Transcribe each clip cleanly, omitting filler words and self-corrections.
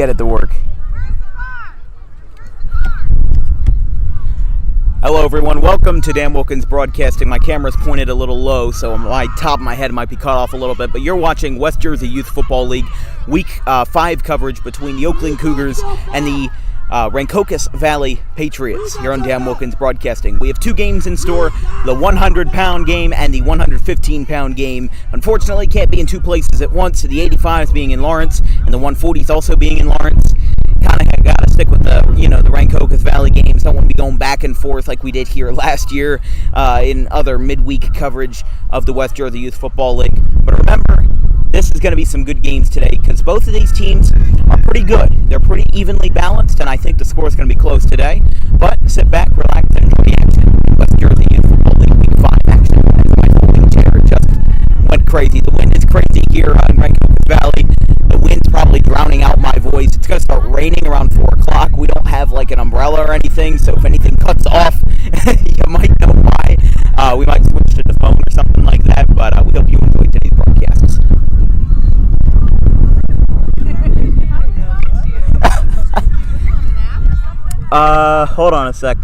get it to work. Hello, everyone. Welcome to Dan Wilkins Broadcasting. My camera's pointed a little low, so my top of my head might be cut off a little bit. But you're watching West Jersey Youth Football League Week 5 coverage between the Oaklyn Cougars and the Rancocas Valley Patriots here on Dan Wilkins Broadcasting. We have two games in store, the 100-pound game and the 115-pound game. Unfortunately, can't be in two places at once. The 85 is being in Lawrence, and the 140 is also being in Lawrence. Kind of got to stick with the Rancocas Valley games. Don't want to be going back and forth like we did here last year in other midweek coverage of the West Jersey Youth Football League. But remember, this is going to be some good games today because both of these teams are pretty good. They're pretty evenly balanced, and I think the score is going to be close today. But sit back, relax, and enjoy the action. West Jersey Youth Football League Week 5 action. My folding chair just went crazy. The wind is crazy here in Rancocas Valley. The wind's probably drowning out my voice. It's going to start raining around 4 o'clock. We don't have like an umbrella or anything, so if anything cuts off, you might know why. We might switch to the phone or something like that, but we hope you enjoy today's broadcasts. Hold on a sec.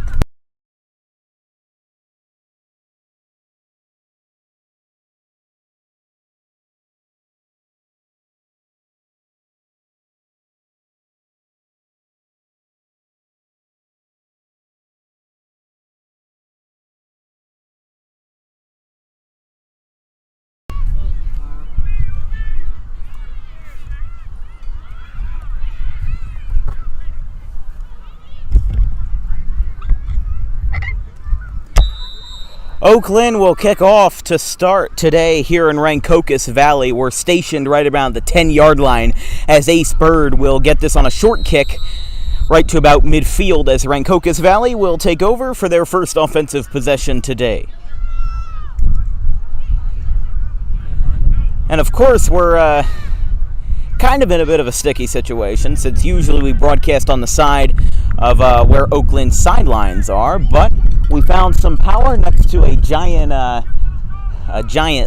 Oaklyn will kick off to start today here in Rancocas Valley. We're stationed right around the 10-yard line as Ace Bird will get this on a short kick right to about midfield as Rancocas Valley will take over for their first offensive possession today. And of course, we're kind of in a bit of a sticky situation since usually we broadcast on the side of where Oaklyn's sidelines are, but we found some power next to a giant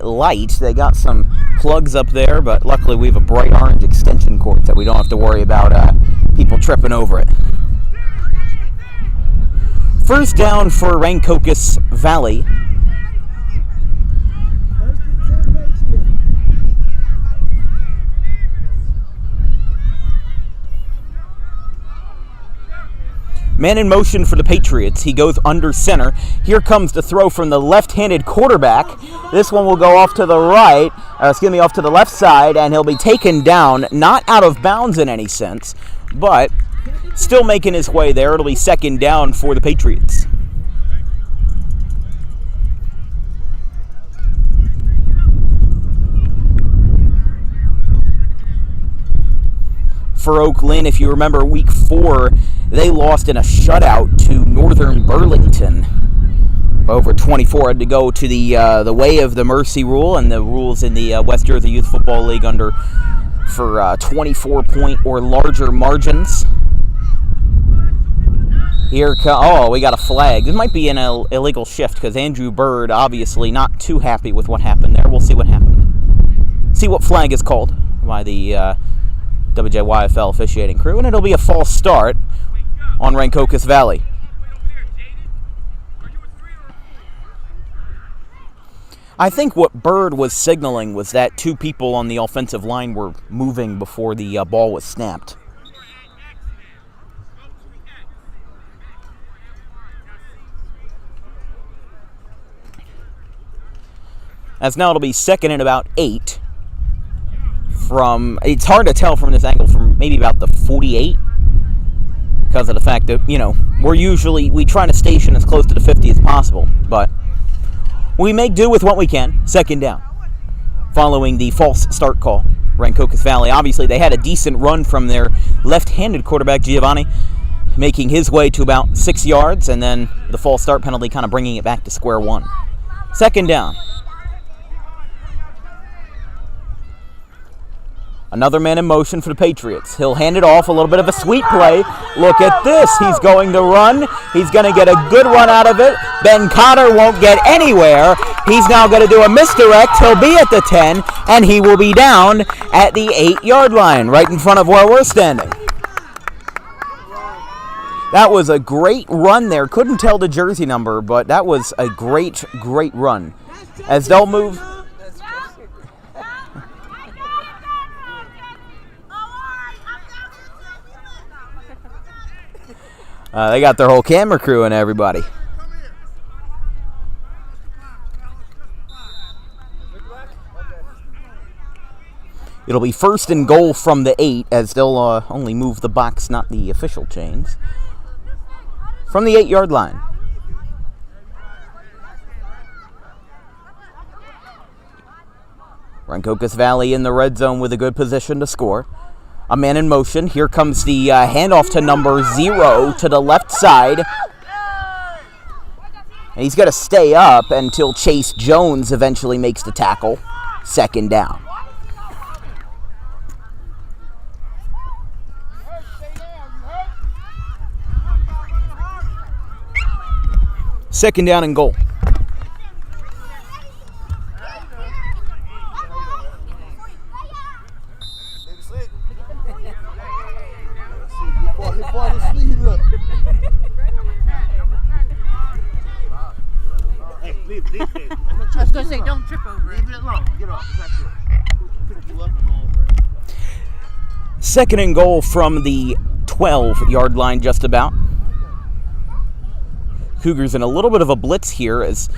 light. They got some plugs up there, but luckily we have a bright orange extension cord so we don't have to worry about people tripping over it. First down for Rancocas Valley. Man in motion for the Patriots. He goes under center. Here comes the throw from the left-handed quarterback. This one will go off to the right, off to the left side, and he'll be taken down, not out of bounds in any sense, but still making his way there. It'll be second down for the Patriots. For Oaklyn, if you remember week 4, they lost in a shutout to Northern Burlington. Over 24 had to go to the way of the mercy rule and the rules in the West Jersey Youth Football League for 24-point or larger margins. We got a flag. This might be an illegal shift because Andrew Bird obviously not too happy with what happened there. We'll see what happened. See what flag is called by the WJYFL officiating crew, and it'll be a false start on Rancocas Valley. I think what Bird was signaling was that two people on the offensive line were moving before the ball was snapped. As now it'll be second and about 8. It's hard to tell from this angle from maybe about the 48 because of the fact that, we try to station as close to the 50 as possible, but we make do with what we can. Second down. Following the false start call, Rancocas Valley, obviously they had a decent run from their left-handed quarterback, Giovanni, making his way to about 6 yards, and then the false start penalty kind of bringing it back to square one. Second down. Another man in motion for the Patriots. He'll hand it off, a little bit of a sweep play. Look at this. He's going to run. He's going to get a good run out of it. Ben Cotter won't get anywhere. He's now going to do a misdirect. He'll be at the 10, and he will be down at the 8-yard line, right in front of where we're standing. That was a great run there. Couldn't tell the jersey number, but that was a great, great run. As they'll move. They got their whole camera crew and everybody. It'll be 1st and goal from the 8, as they'll only move the box, not the official chains, from the 8-yard line. Rancocas Valley in the red zone with a good position to score. A man in motion. Here comes the handoff to number 0 to the left side. And he's got to stay up until Chase Jones eventually makes the tackle. 2nd down. Second down and goal. I was going to say, don't trip over it. Leave it alone. Get off. Pick you up and go over it. 2nd and goal from the 12-yard line, just about. Cougars in a little bit of a blitz here as,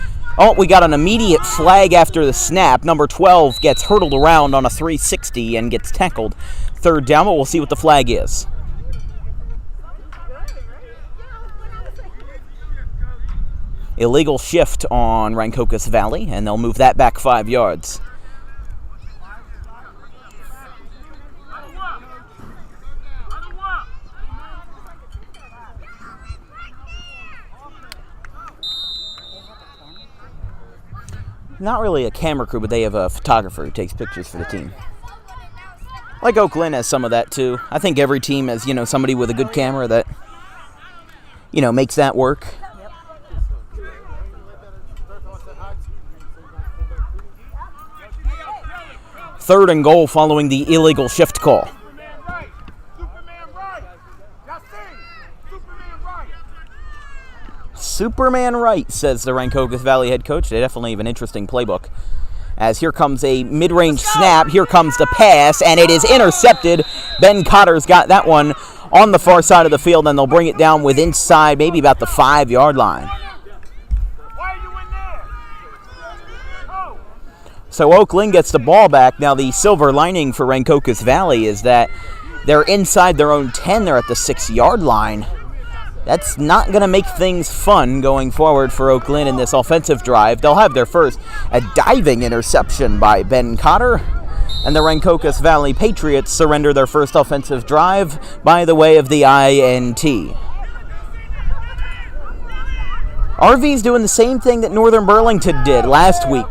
we got an immediate flag after the snap. Number 12 gets hurtled around on a 360 and gets tackled. 3rd down, but we'll see what the flag is. Illegal shift on Rancocas Valley, and they'll move that back 5 yards. Not really a camera crew, but they have a photographer who takes pictures for the team. Like Oaklyn has some of that too. I think every team has, somebody with a good camera that, makes that work. 3rd and goal following the illegal shift call. Superman right, says the Rancocas Valley head coach. They definitely have an interesting playbook. As here comes a mid-range snap, here comes the pass, and it is intercepted. Ben Cotter's got that one on the far side of the field, and they'll bring it down with inside, maybe about the 5-yard line. So Oaklyn gets the ball back. Now the silver lining for Rancocas Valley is that they're inside their own 10. They're at the 6-yard line. That's not going to make things fun going forward for Oaklyn in this offensive drive. They'll have their first, a diving interception by Ben Cotter. And the Rancocas Valley Patriots surrender their first offensive drive by the way of the INT. RV's doing the same thing that Northern Burlington did last week.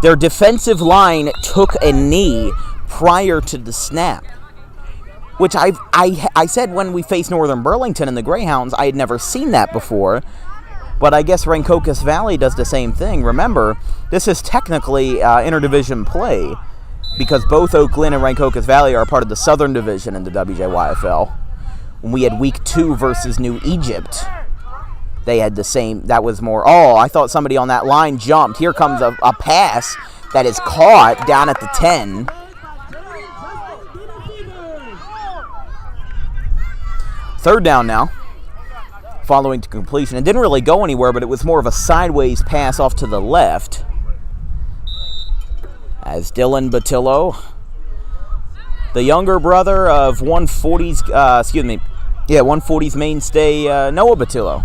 Their defensive line took a knee prior to the snap, which I said when we faced Northern Burlington and the Greyhounds, I had never seen that before, but I guess Rancocas Valley does the same thing. Remember, this is technically interdivision play because both Oaklyn and Rancocas Valley are part of the Southern Division in the WJYFL. When we had Week 2 versus New Egypt, they had the same. That was more, I thought somebody on that line jumped. Here comes a pass that is caught down at the 10. Third down now, following to completion. It didn't really go anywhere, but it was more of a sideways pass off to the left. As Dylan Batillo, the younger brother of 140's mainstay Noah Batillo.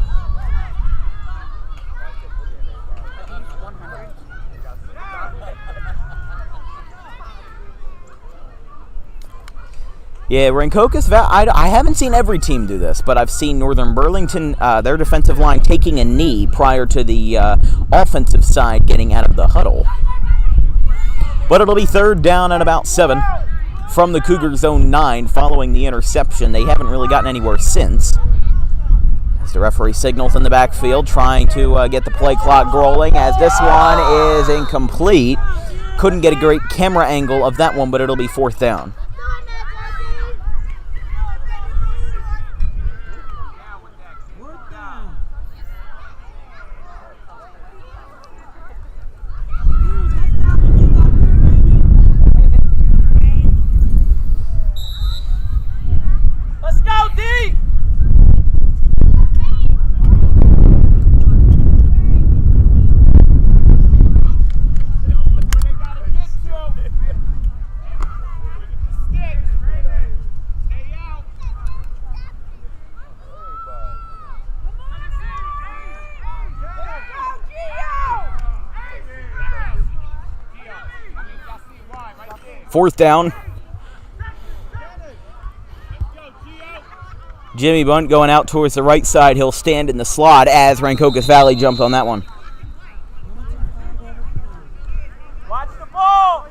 Yeah, Rancocas Valley, I haven't seen every team do this, but I've seen Northern Burlington, their defensive line taking a knee prior to the offensive side getting out of the huddle. But it'll be 3rd down and about 7 from the Cougars' own 9 following the interception. They haven't really gotten anywhere since. As the referee signals in the backfield, trying to get the play clock rolling, as this one is incomplete. Couldn't get a great camera angle of that one, but it'll be 4th down. 4th down. Jimmy Bunt going out towards the right side. He'll stand in the slot as Rancocas Valley jumps on that one. Watch the ball!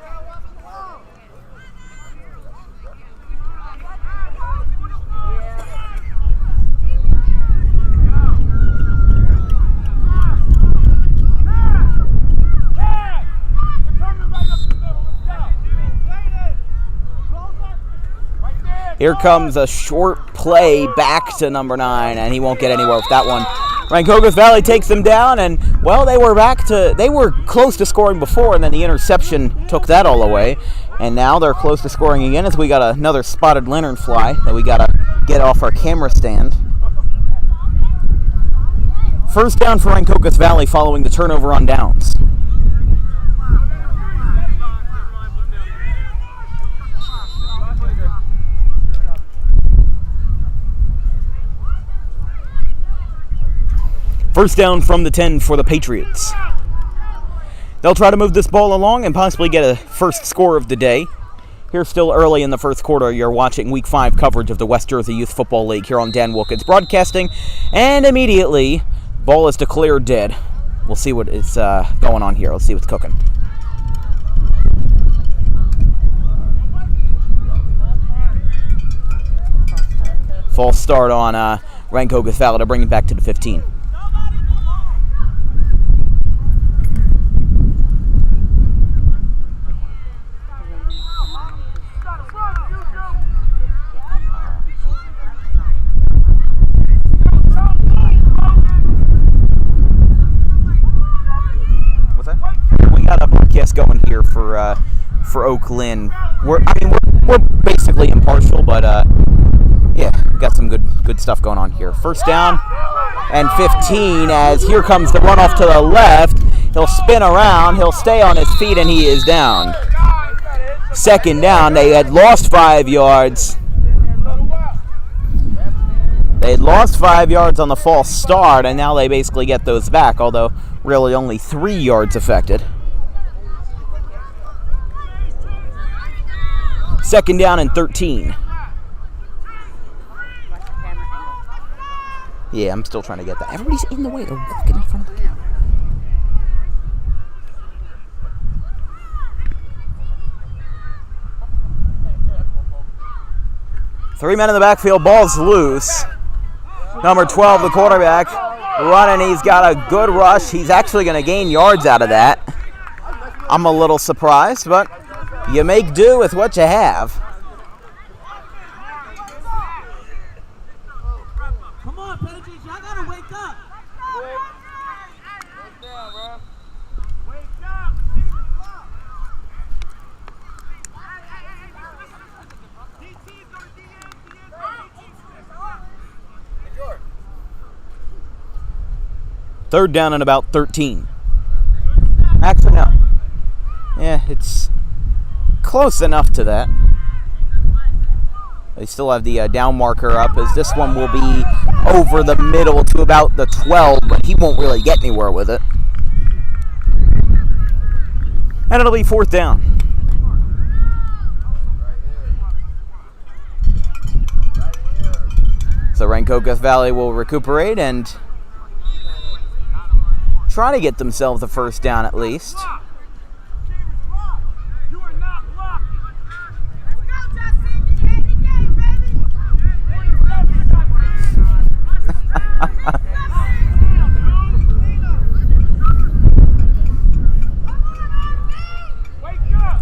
Here comes a short play back to number 9, and he won't get anywhere with that one. Rancocas Valley takes them down, and, well, they were close to scoring before, and then the interception took that all away. And now they're close to scoring again as we got another spotted lantern fly that we got to get off our camera stand. 1st down for Rancocas Valley following the turnover on downs. First down from the 10 for the Patriots. They'll try to move this ball along and possibly get a first score of the day. Here still early in the first quarter, you're watching Week 5 coverage of the West Jersey Youth Football League here on Dan Wilkins Broadcasting. And immediately, ball is declared dead. We'll see what is going on here. Let's see what's cooking. False start on Rancocas Valley to bring it back to the 15. Going here for Oaklyn. We're basically impartial, but yeah, we got some good stuff going on here. First down and 15 as here comes the runoff to the left. He'll spin around, he'll stay on his feet, and he is down. 2nd down. They had lost 5 yards. They had lost 5 yards on the false start, and now they basically get those back, although really only 3 yards affected. 2nd down and 13. Yeah, I'm still trying to get that. Everybody's in the way. They're walking in front of the camera. Three men in the backfield. Ball's loose. Number 12, the quarterback, running. He's got a good rush. He's actually going to gain yards out of that. I'm a little surprised, but you make do with what you have. Come on, Pedro, y'all gotta wake up. Wake up. Third down and about 13. Actually, no. Yeah, it's close enough to that. They still have the down marker up, as this one will be over the middle to about the 12, but he won't really get anywhere with it. And it'll be 4th down. So Rancocas Valley will recuperate and try to get themselves a first down at least.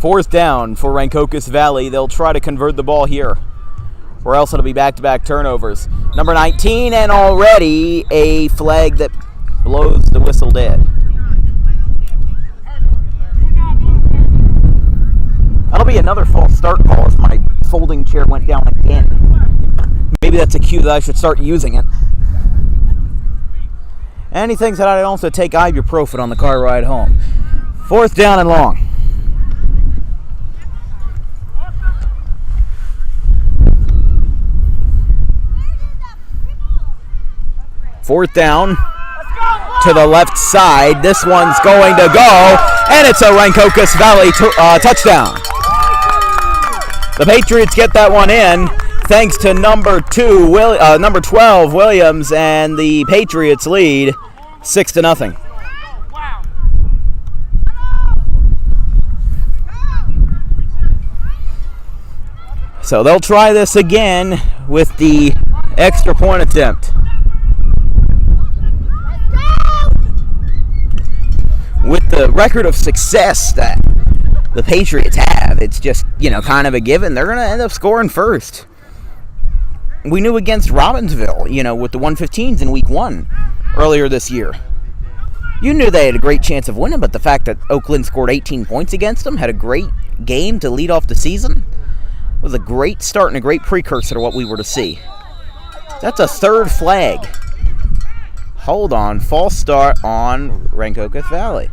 Fourth down for Rancocas Valley. They'll try to convert the ball here, or else it'll be back-to-back turnovers. Number 19, and already a flag that blows the whistle dead. That'll be another false start call as my folding chair went down again. Maybe that's a cue that I should start using it. And he thinks that I'd also take ibuprofen on the car ride home. 4th down and long. Fourth down to the left side. This one's going to go, and it's a Rancocas Valley touchdown. The Patriots get that one in thanks to number 12, Williams, and the Patriots lead 6-0. So they'll try this again with the extra point attempt. With the record of success that the Patriots have, it's just, kind of a given. They're going to end up scoring first. We knew against Robbinsville, with the 115s in week 1 earlier this year. You knew they had a great chance of winning, but the fact that Oaklyn scored 18 points against them, had a great game to lead off the season, was a great start and a great precursor to what we were to see. That's a third flag. Hold on. False start on Rancocas Valley.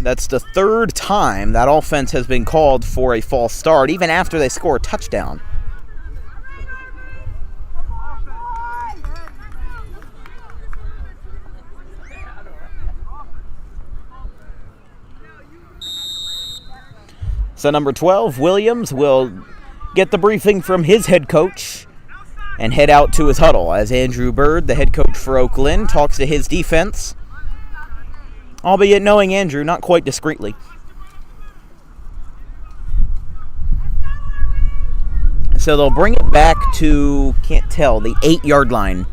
That's the third time that offense has been called for a false start, even after they score a touchdown. So number 12, Williams, will get the briefing from his head coach and head out to his huddle as Andrew Bird, the head coach for Oaklyn, talks to his defense, albeit knowing Andrew not quite discreetly. So they'll bring it back to, can't tell, the 8-yard line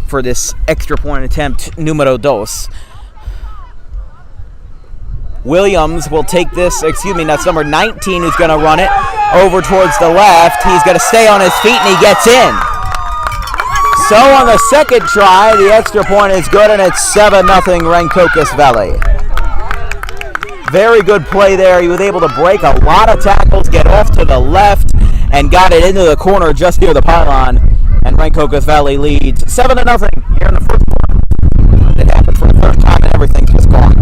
for this extra point attempt, numero dos. Williams will take this, that's number 19 who's going to run it over towards the left. He's going to stay on his feet, and he gets in. So on the second try, the extra point is good, and it's 7-0 Rancocas Valley. Very good play there. He was able to break a lot of tackles, get off to the left, and got it into the corner just near the pylon. And Rancocas Valley leads 7-0 here in the first quarter. It happened for the first time, and everything's just gone.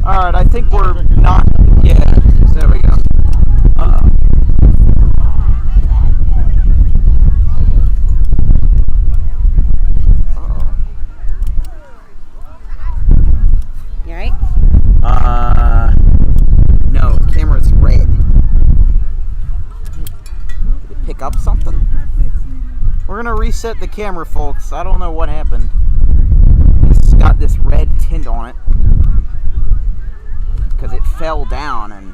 Alright, I think we're not. Yeah, there we go. You alright? No, the camera's red. Did it pick up something? We're gonna reset the camera, folks. I don't know what happened. It's got this red tint on it. Because it fell down, and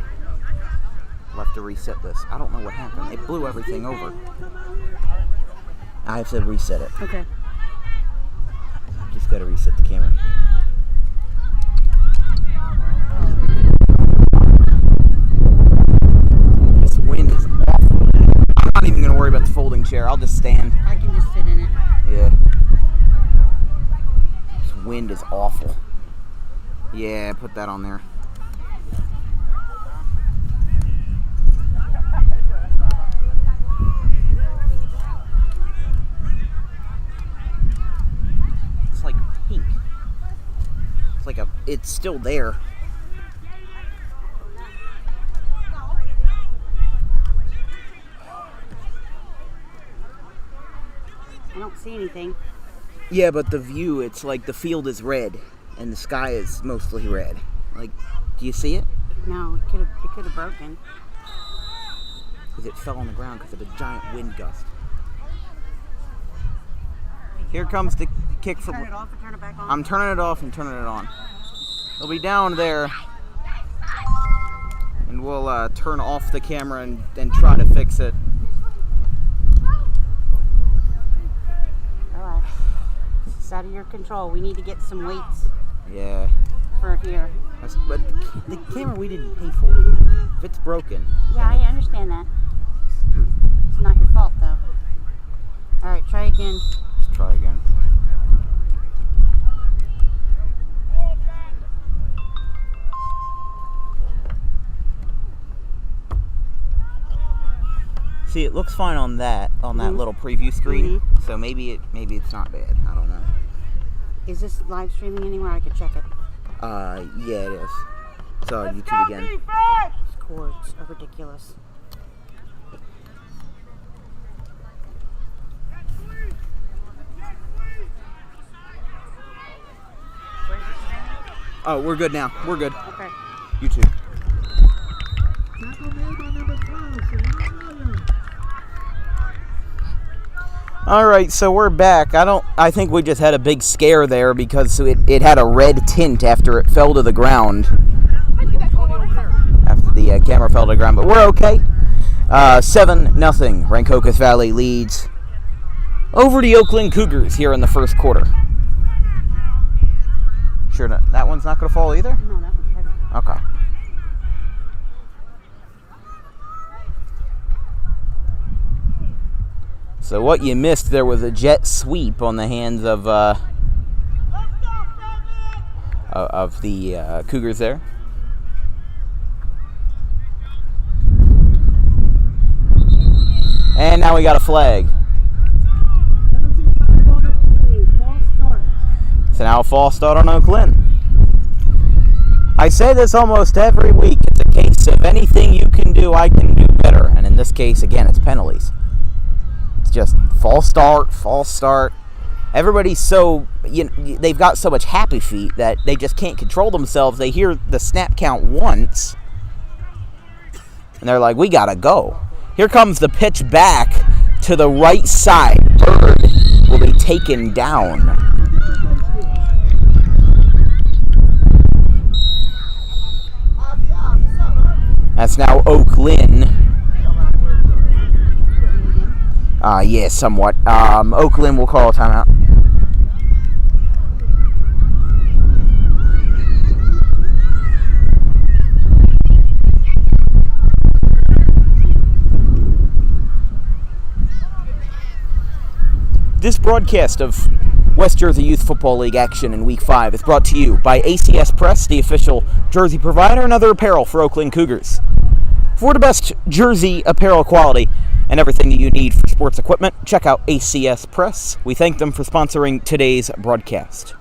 we'll have to reset this. I don't know what happened. It blew everything over. I have to reset it. Okay. Just got to reset the camera. This wind is awful. I'm not even going to worry about the folding chair. I'll just stand. I can just sit in it. Yeah. This wind is awful. Yeah, put that on there. It's still there. I don't see anything. Yeah, but the view, it's like the field is red and the sky is mostly red. Like, do you see it? No, it could have broken. Because it fell on the ground because of a giant wind gust. Here comes the kick for. Turn it off or turn it back on? I'm turning it off and turning it on. It'll be down there, and we'll turn off the camera and try to fix it. Alright. It's out of your control. We need to get some weights Yeah. for here. But the camera we didn't pay for. If it's broken. Yeah, I understand that. It's not your fault, though. Alright, try again. Let's try again. See, it looks fine on that little preview screen. Mm-hmm. So maybe it's not bad. I don't know. Is this live streaming anywhere? I could check it. Yeah, it is. It's on YouTube again. These cords are ridiculous. Oh, we're good now. We're good. Okay. You too. Tackle made by number 12, Sharon Williams. All right, so we're back. I think we just had a big scare there because it had a red tint after it fell to the ground. After the camera fell to the ground, but we're okay. 7-0. Rancocas Valley leads over the Oaklyn Cougars here in the first quarter. Sure, that one's not going to fall either? No, that one's heavy. Okay. So what you missed, there was a jet sweep on the hands of the Cougars there. And now we got a flag. Penalty flag on the play. False start. So now a false start on Oaklyn. I say this almost every week. It's a case of anything you can do, I can do better. And in this case, again, it's penalties. It's just false start. Everybody's so, they've got so much happy feet that they just can't control themselves. They hear the snap count once, and they're like, we gotta go. Here comes the pitch back to the right side. Bird will be taken down. That's now Oaklyn. Yeah, somewhat. Oaklyn will call a timeout. This broadcast of West Jersey Youth Football League action in Week 5 is brought to you by ACS Press, the official jersey provider and other apparel for Oaklyn Cougars. For the best jersey apparel quality and everything that you need for sports equipment, check out ACS Press. We thank them for sponsoring today's broadcast.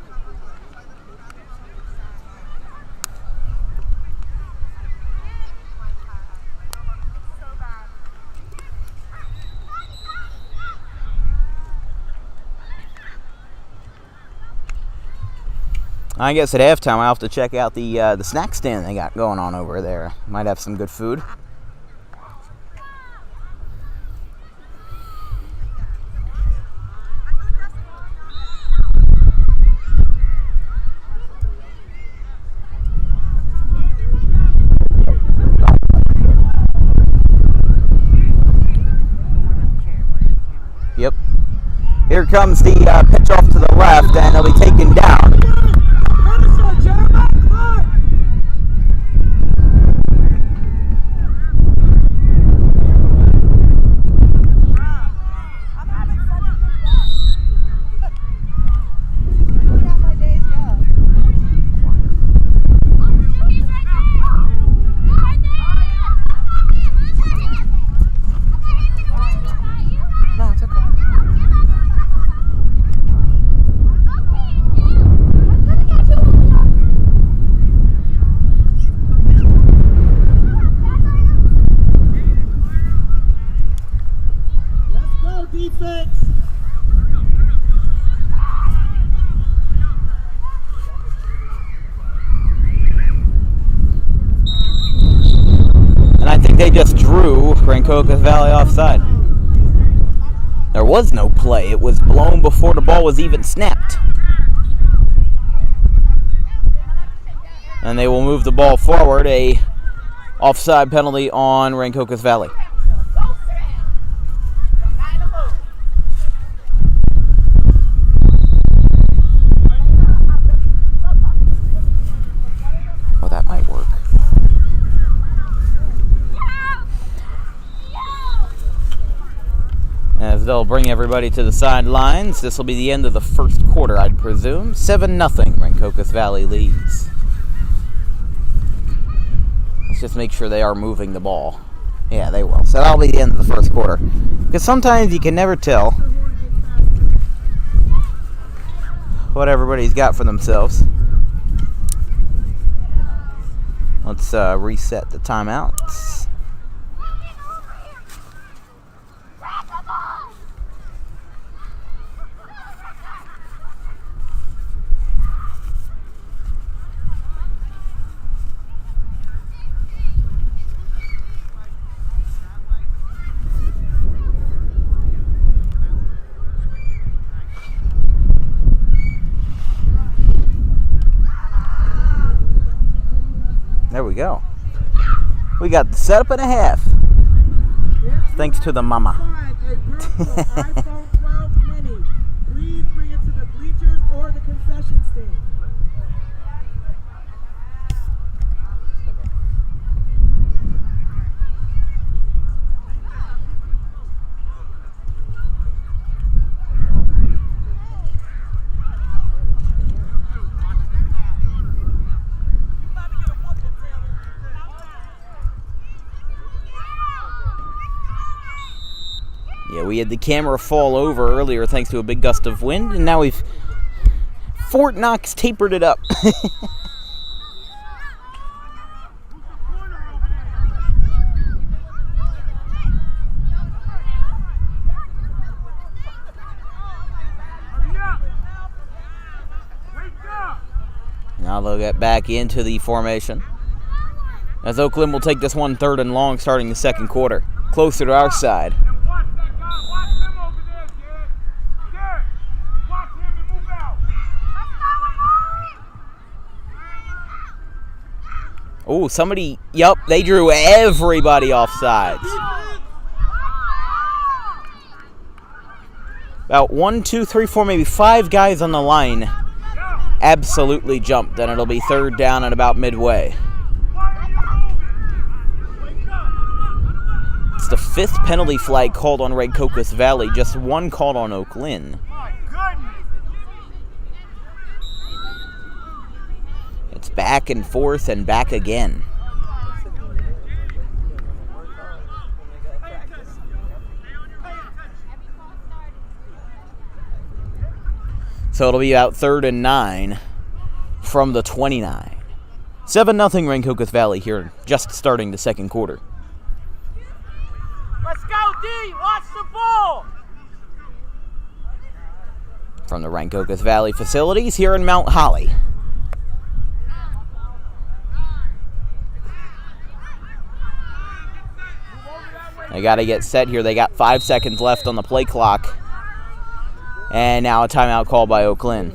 I guess at halftime I'll have to check out the snack stand they got going on over there. Might have some good food. Yep. Here comes the pitch off to the left, and it'll be taken down. They just drew Rancocas Valley offside. There was no play. It was blown before the ball was even snapped. And they will move the ball forward. A offside penalty on Rancocas Valley. Oh, that might work. As they'll bring everybody to the sidelines, this will be the end of the first quarter, I'd presume. 7-0, Rancocas Valley leads. Let's just make sure they are moving the ball. Yeah, they will. So that'll be the end of the first quarter. Because sometimes you can never tell what everybody's got for themselves. Let's reset the timeouts. go. We got the setup and a half. Thanks to the mama. A purple iPhone 12 mini. Please bring it to the bleachers or the concession stand. Yeah, we had the camera fall over earlier thanks to a big gust of wind, and now Fort Knox tapered it up. Now they'll get back into the formation, as Oaklyn will take this one 3rd and long starting the second quarter, closer to our side. Oh, somebody, yup, they drew everybody off sides. About 1, 2, 3, 4, maybe 5 guys on the line absolutely jumped, and it'll be 3rd down at about midway. It's the 5th penalty flag called on Rancocas Valley, just 1 called on Oaklyn. It's back and forth and back again. So it'll be about 3rd and 9 from the 29. 7-0 Rancocas Valley here, just starting the second quarter. Let's go, D! Watch the ball! From the Rancocas Valley facilities here in Mount Holly. They got to get set here. They got 5 seconds left on the play clock. And now a timeout called by Oaklyn.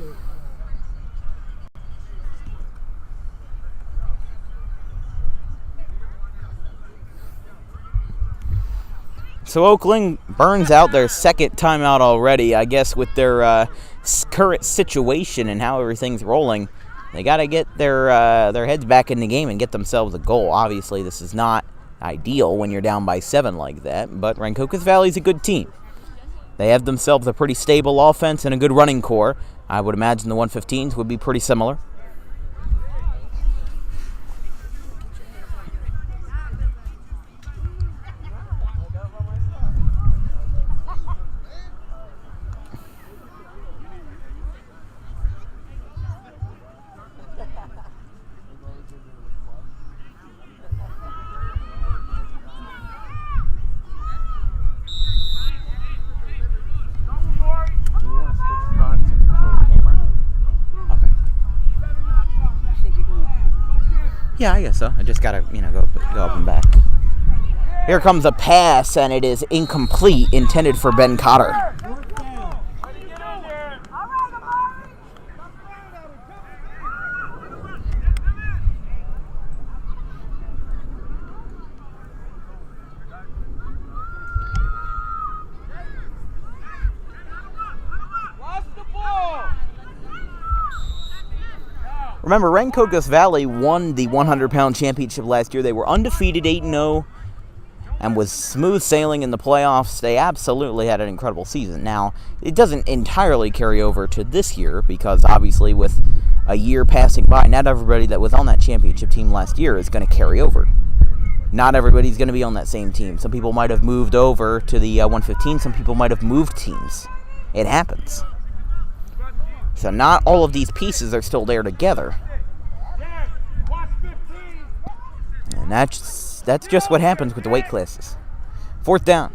So Oaklyn burns out their second timeout already. I guess with their current situation and how everything's rolling, they got to get their heads back in the game and get themselves a goal. Obviously, this is not ideal when you're down by 7 like that, but Rancocas Valley's a good team. They have themselves a pretty stable offense and a good running core. I would imagine the 115s would be pretty similar. Yeah, I guess so. I just gotta, go up and back. Here comes a pass, and it is incomplete, intended for Ben Cotter. Remember, Rancocas Valley won the 100-pound championship last year. They were undefeated, 8-0, and was smooth sailing in the playoffs. They absolutely had an incredible season. Now, it doesn't entirely carry over to this year because, obviously, with a year passing by, not everybody that was on that championship team last year is going to carry over. Not everybody's going to be on that same team. Some people might have moved over to the 115. Some people might have moved teams. It happens. So not all of these pieces are still there together. And that's just what happens with the weight classes. 4th down.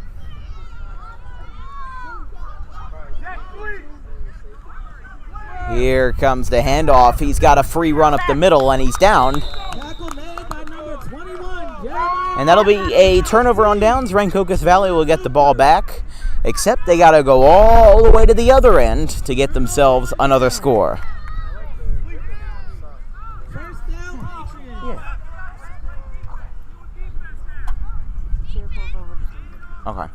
Here comes the handoff. He's got a free run up the middle, and he's down. And that'll be a turnover on downs. Rancocas Valley will get the ball back. Except they got to go all the way to the other end to get themselves another score. Okay.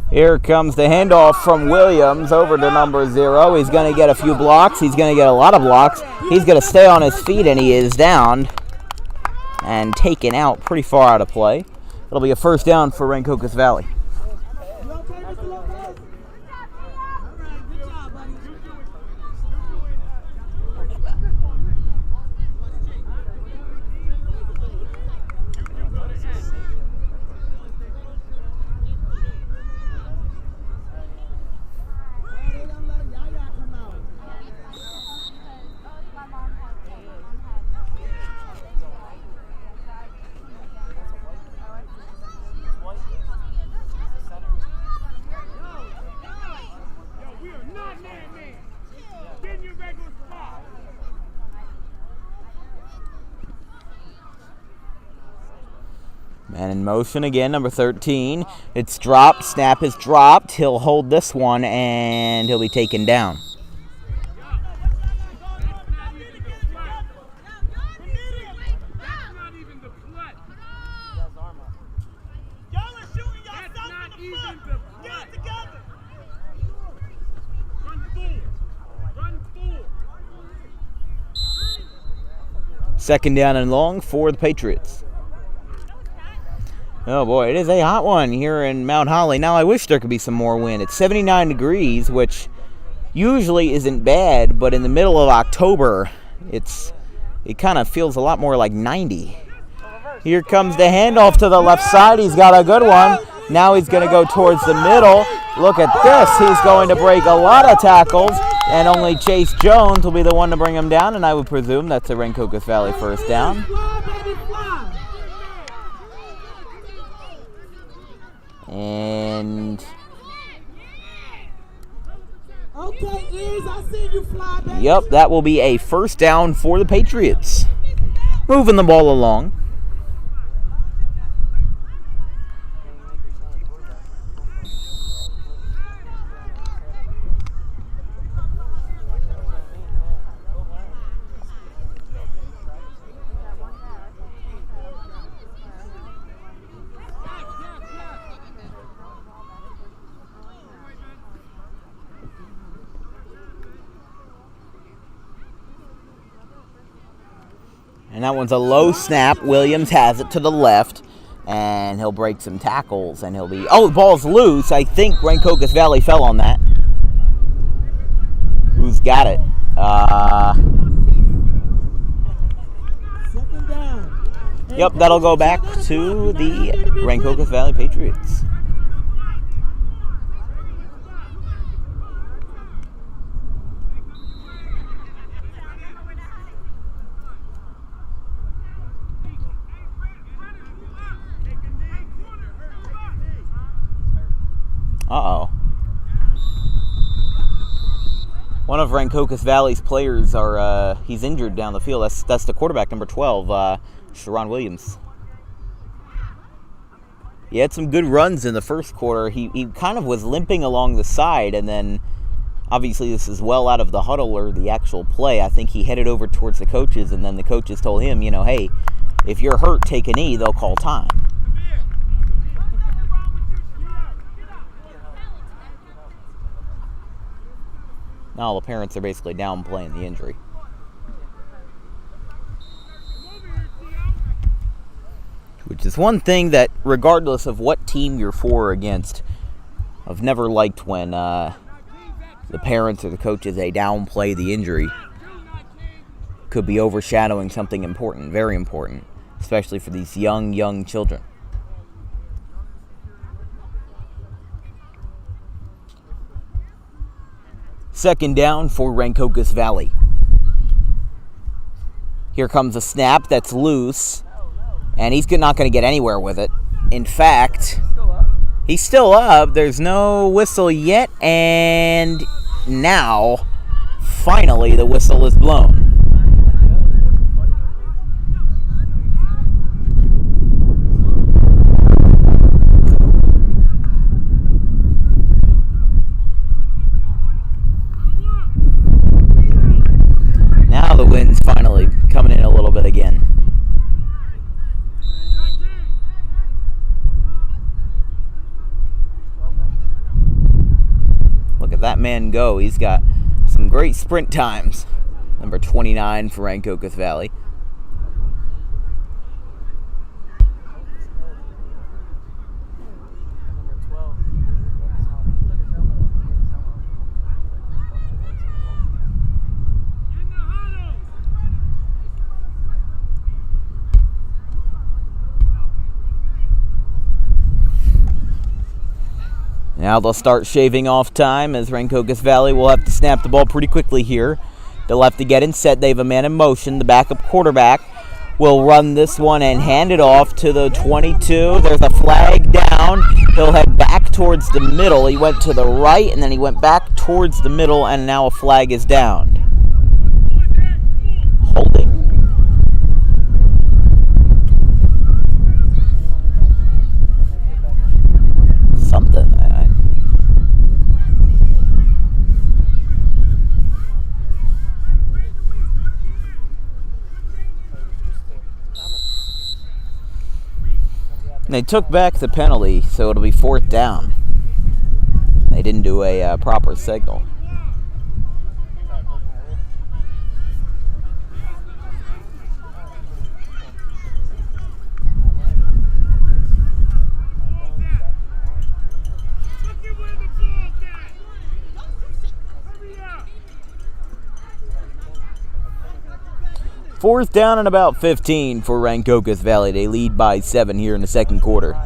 Here comes the handoff from Williams over to number 0. He's going to get a few blocks. He's going to get a lot of blocks. He's going to stay on his feet, and he is downed and taken out pretty far out of play. It'll be a first down for Rancocas Valley. Man in motion again, number 13. It's dropped. Snap is dropped. He'll hold this one, and he'll be taken down. Second down and long for the Patriots. Oh boy, it is a hot one here in Mount Holly. Now I wish there could be some more wind. It's 79 degrees, which usually isn't bad, but in the middle of October, it kind of feels a lot more like 90. Here comes the handoff to the left side. He's got a good one. Now he's going to go towards the middle. Look at this. He's going to break a lot of tackles, and only Chase Jones will be the one to bring him down, and I would presume that's a Rancocas Valley first down. And okay, ears, I see you fly, baby. Yep, that will be a first down for the Patriots. Moving the ball along. And that one's a low snap. Williams has it to the left, and he'll break some tackles, and he'll be... Oh, the ball's loose. I think Rancocas Valley fell on that. Who's got it? Second down. Yep, that'll go back to the Rancocas Valley Patriots. Uh-oh. One of Rancocas Valley's players he's injured down the field. That's the quarterback, number 12, Sharon Williams. He had some good runs in the first quarter. He kind of was limping along the side, and then obviously this is well out of the huddle or the actual play. I think he headed over towards the coaches, and then the coaches told him, hey, if you're hurt, take a knee, they'll call time. Now the parents are basically downplaying the injury. Which is one thing that, regardless of what team you're for or against, I've never liked when the parents or the coaches, they downplay the injury. Could be overshadowing something important, very important, especially for these young children. Second down for Rancocas Valley. Here comes a snap that's loose, and he's not going to get anywhere with it. In fact, He's still up. There's no whistle yet, and now, finally, the whistle is blown. Now the wind's finally coming in a little bit again. Look at that man go. He's got some great sprint times. Number 29 for Rancocas Valley. Now they'll start shaving off time as Rancocas Valley will have to snap the ball pretty quickly here. They'll have to get in set. They have a man in motion. The backup quarterback will run this one and hand it off to the 22. There's a flag down. He'll head back towards the middle. He went to the right and then he went back towards the middle, and now a flag is down. Holding. Something. They took back the penalty, so it'll be 4th down. They didn't do a proper signal. Fourth down and about 15 for Rancocas Valley. They lead by 7 here in the second quarter.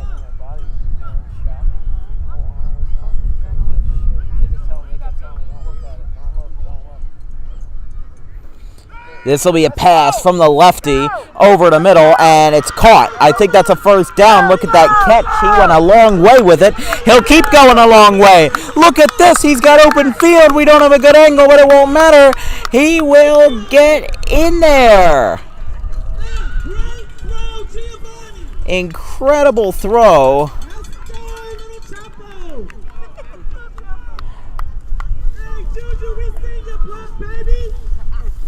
This will be a pass from the lefty over the middle, and it's caught. I think that's a first down. Look at that catch. He went a long way with it. He'll keep going a long way. Look at this. He's got open field. We don't have a good angle, but it won't matter. He will get in there. Incredible throw.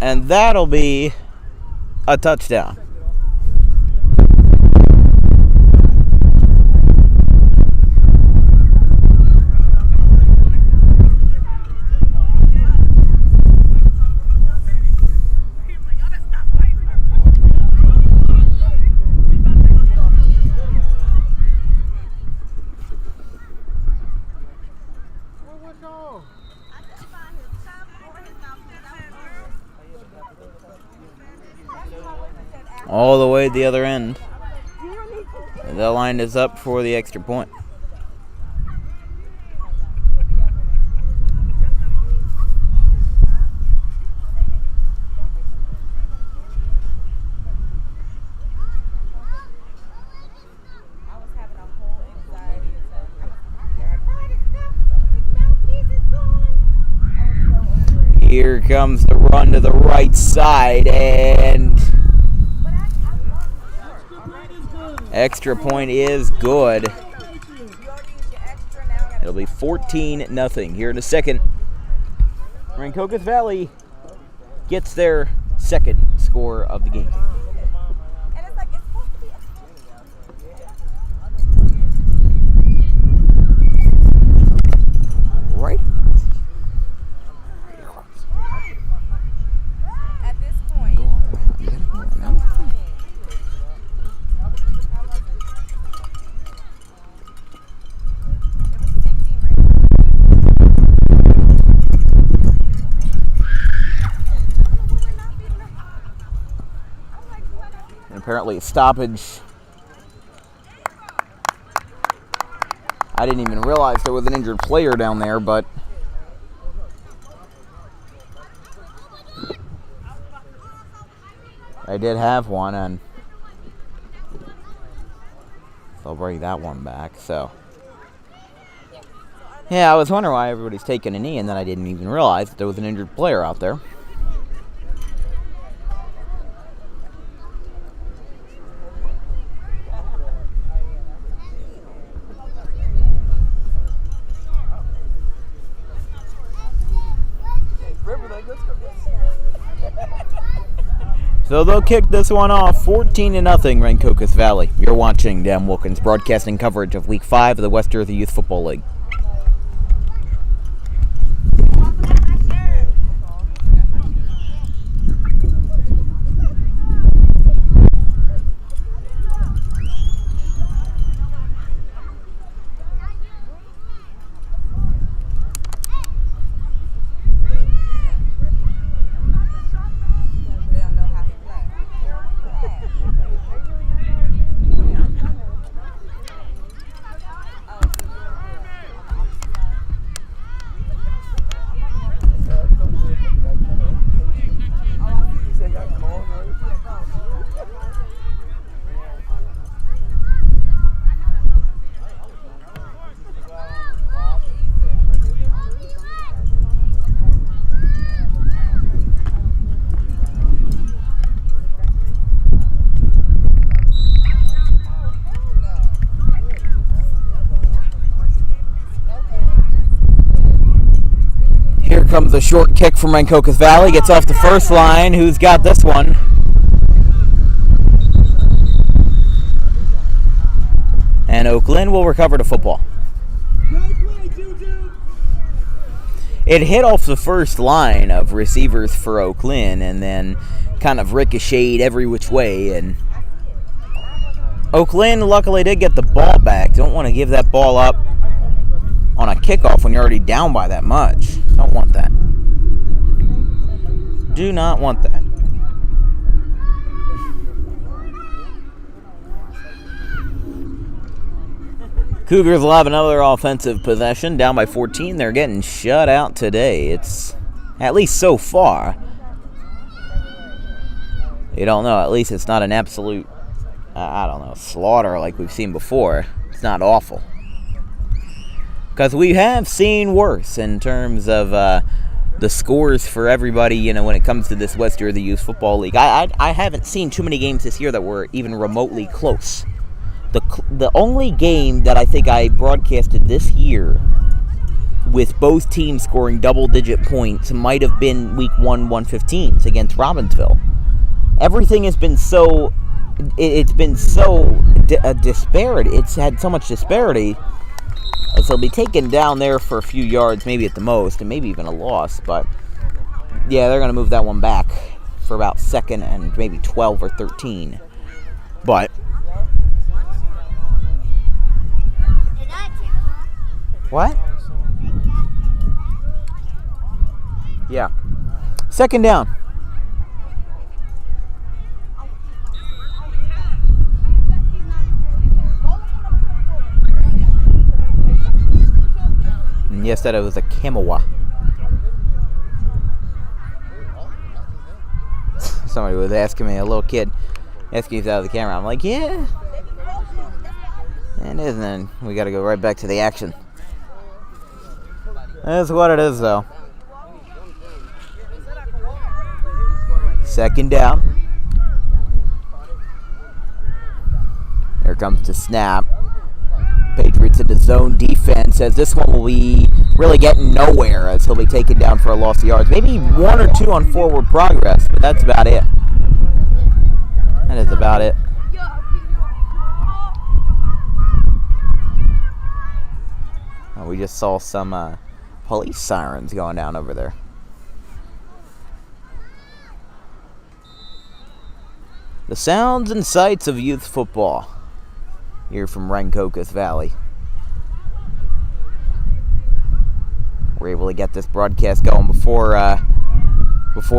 And that'll be a touchdown. All the way to the other end. The line is up for the extra point. Here comes the run to the right side, and extra point is good. It'll be 14-0 here in a second. Rancocas Valley gets their second score of the game. Right. At this point, apparently a stoppage. I didn't even realize there was an injured player down there, but I did have one, and they'll bring that one back. So Yeah, I was wondering why everybody's taking a knee, and then I didn't even realize that there was an injured player out there. So they'll kick this one off 14-0, Rancocas Valley. You're watching Dan Wilkins broadcasting coverage of Week 5 of the West Jersey Youth Football League. Here comes a short kick from Rancocas Valley. Gets off the first line. Who's got this one? And Oaklyn will recover the football. It hit off the first line of receivers for Oaklyn and then kind of ricocheted every which way. And Oaklyn luckily did get the ball back. Don't want to give that ball up on a kickoff when you're already down by that much. Don't want that. Do not want that. Cougars will have another offensive possession, down by 14. They're getting shut out today. It's, at least so far. You don't know. At least it's not an absolute, slaughter like we've seen before. It's not awful. Because we have seen worse in terms of the scores for everybody, when it comes to this West Jersey Youth Football League. I haven't seen too many games this year that were even remotely close. The only game that I think I broadcasted this year with both teams scoring double-digit points might have been Week 1, 115s against Robbinsville. Everything has been so... It's been so disparate. It's had so much disparity. So they'll be taken down there for a few yards, maybe at the most, and maybe even a loss. But, yeah, they're going to move that one back for about 2nd and maybe 12 or 13. But... What? Yeah. 2nd down. And yes, that it was a Kamawa. Somebody was asking me, a little kid, asking if out of the camera. I'm like, yeah. It is, and then we got to go right back to the action. That's what it is, though. 2nd down. Here comes the snap. Patriots in the zone defense, as this one will be really getting nowhere, as he'll be taken down for a loss of yards. Maybe 1 or 2 on forward progress, but that's about it. That is about it. We just saw some police sirens going down over there. The sounds and sights of youth football here from Rancocas Valley. We're able to get this broadcast going before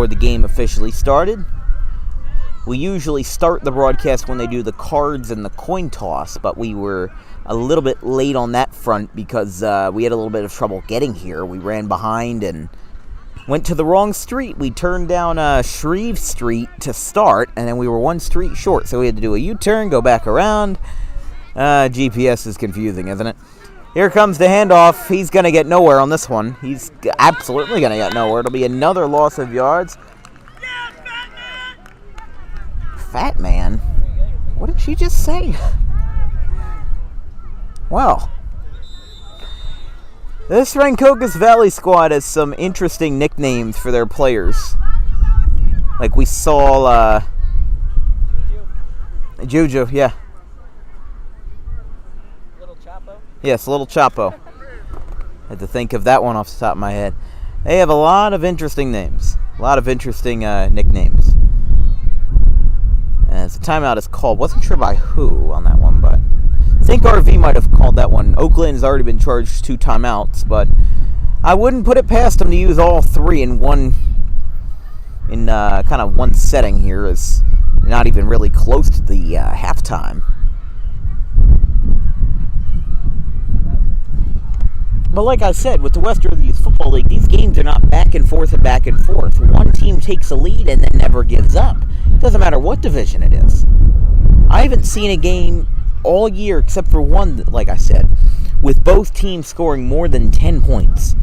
the game officially started. We usually start the broadcast when they do the cards and the coin toss, but we were a little bit late on that front because we had a little bit of trouble getting here. We ran behind and went to the wrong street. We turned down Shreve Street to start, and then we were 1 street short, so we had to do a U-turn, go back around. GPS is confusing, isn't it? Here comes the handoff. He's going to get nowhere on this one. He's absolutely going to get nowhere. It'll be another loss of yards. Fat man? What did she just say? Well, this Rancocas Valley squad has some interesting nicknames for their players. Like we saw, Juju, yeah. Little Chapo? Yes, Little Chapo. Had to think of that one off the top of my head. They have a lot of interesting names. A lot of interesting nicknames. As the timeout is called, wasn't sure by who on that one, but I think RV might have called that one. Oaklyn has already been charged 2 timeouts, but I wouldn't put it past them to use all 3 in one, kind of one setting here. Is not even really close to the halftime. But like I said, with the West Jersey Youth Football League, these games are not back and forth and back and forth. One team takes a lead and then never gives up. It doesn't matter what division it is. I haven't seen a game all year except for one, like I said, with both teams scoring more than 10 points.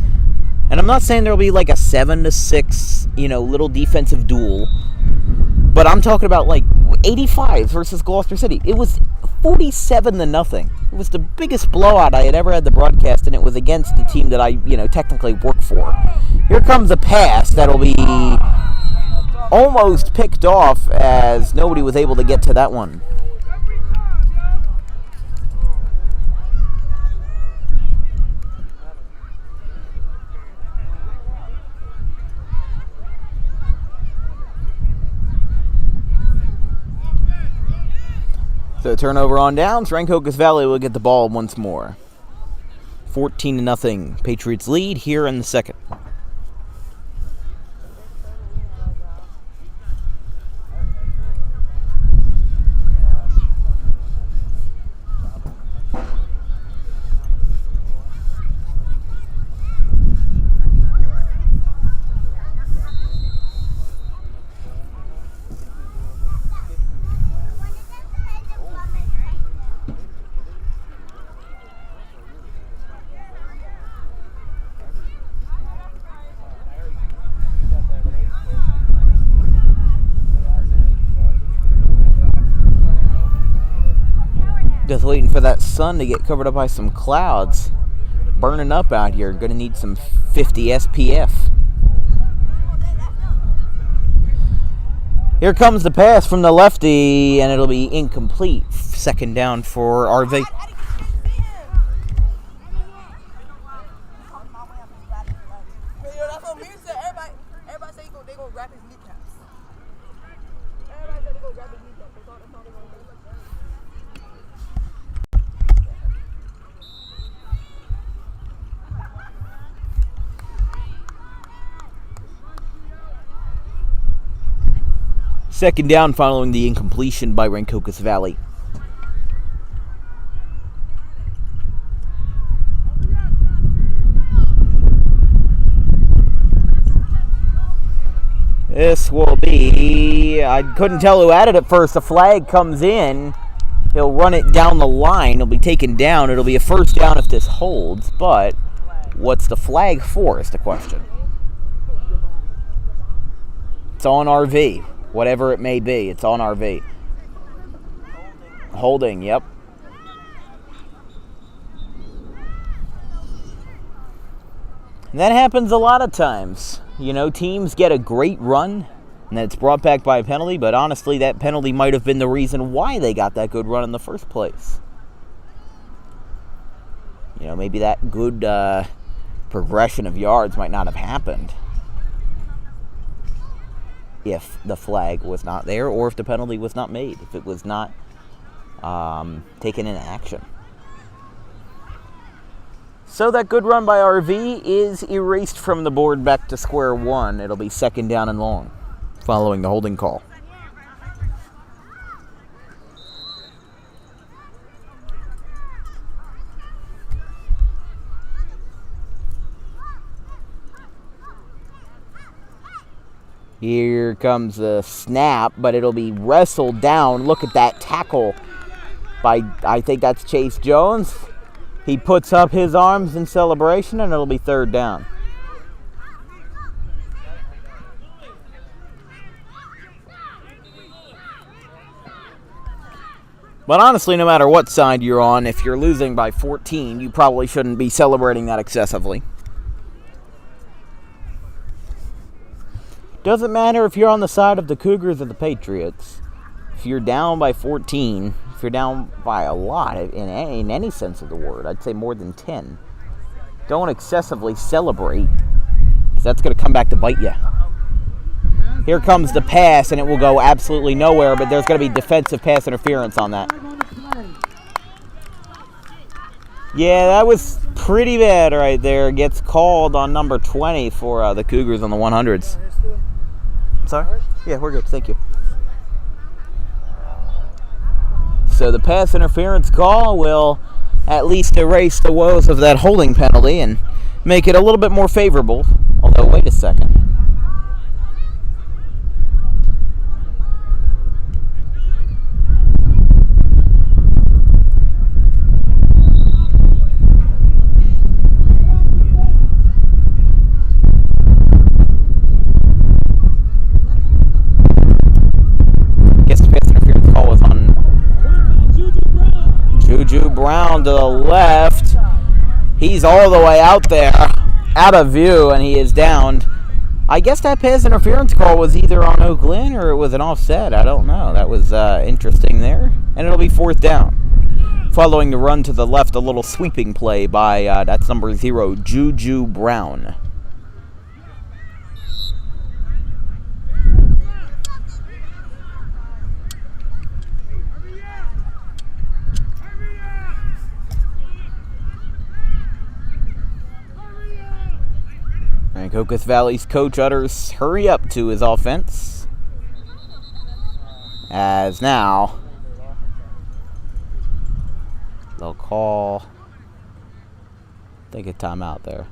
And I'm not saying there'll be like a 7-6, little defensive duel. But I'm talking about like 85 versus Gloucester City. It was 47-0. It was the biggest blowout I had ever had to broadcast, and it was against the team that I, technically work for. Here comes a pass that'll be almost picked off as nobody was able to get to that one. So turnover on downs. Rancocas Valley will get the ball once more. 14-0. Patriots lead here in the second. Just waiting for that sun to get covered up by some clouds. Burning up out here. Gonna need some 50 SPF. Here comes the pass from the lefty, and it'll be incomplete. Second down for RV. Second down following the incompletion by Rancocas Valley. This will be, I couldn't tell who had it at first. The flag comes in. He'll run it down the line. It'll be taken down. It'll be a first down if this holds. But what's the flag for is the question. It's on RV. Whatever it may be, it's on RV. Holding, yep. And that happens a lot of times. Teams get a great run, and then it's brought back by a penalty, but honestly, that penalty might have been the reason why they got that good run in the first place. Maybe that good progression of yards might not have happened if the flag was not there, or if the penalty was not made, if it was not taken into action. So that good run by RV is erased from the board back to square one. It'll be second down and long following the holding call. Here comes the snap, but it'll be wrestled down. Look at that tackle by, I think that's Chase Jones. He puts up his arms in celebration, and it'll be third down. But honestly, no matter what side you're on, if you're losing by 14, you probably shouldn't be celebrating that excessively. Doesn't matter if you're on the side of the Cougars or the Patriots. If you're down by 14, if you're down by a lot, in any sense of the word, I'd say more than 10, don't excessively celebrate, because that's going to come back to bite you. Here comes the pass, and it will go absolutely nowhere, but there's going to be defensive pass interference on that. Yeah, that was pretty bad right there. Gets called on number 20 for the Cougars on the 100s. Sorry? Yeah, we're good. Thank you. So the pass interference call will at least erase the woes of that holding penalty and make it a little bit more favorable. Although, wait a second. Juju Brown to the left. He's all the way out there, out of view, and he is downed. I guess that pass interference call was either on Oaklyn or it was an offset. I don't know. That was interesting there. And it'll be fourth down. Following the run to the left, a little sweeping play by, that's number 0, Juju Brown. Rancocas Valley's coach utters hurry up to his offense. As now, they'll call, I think, a timeout there.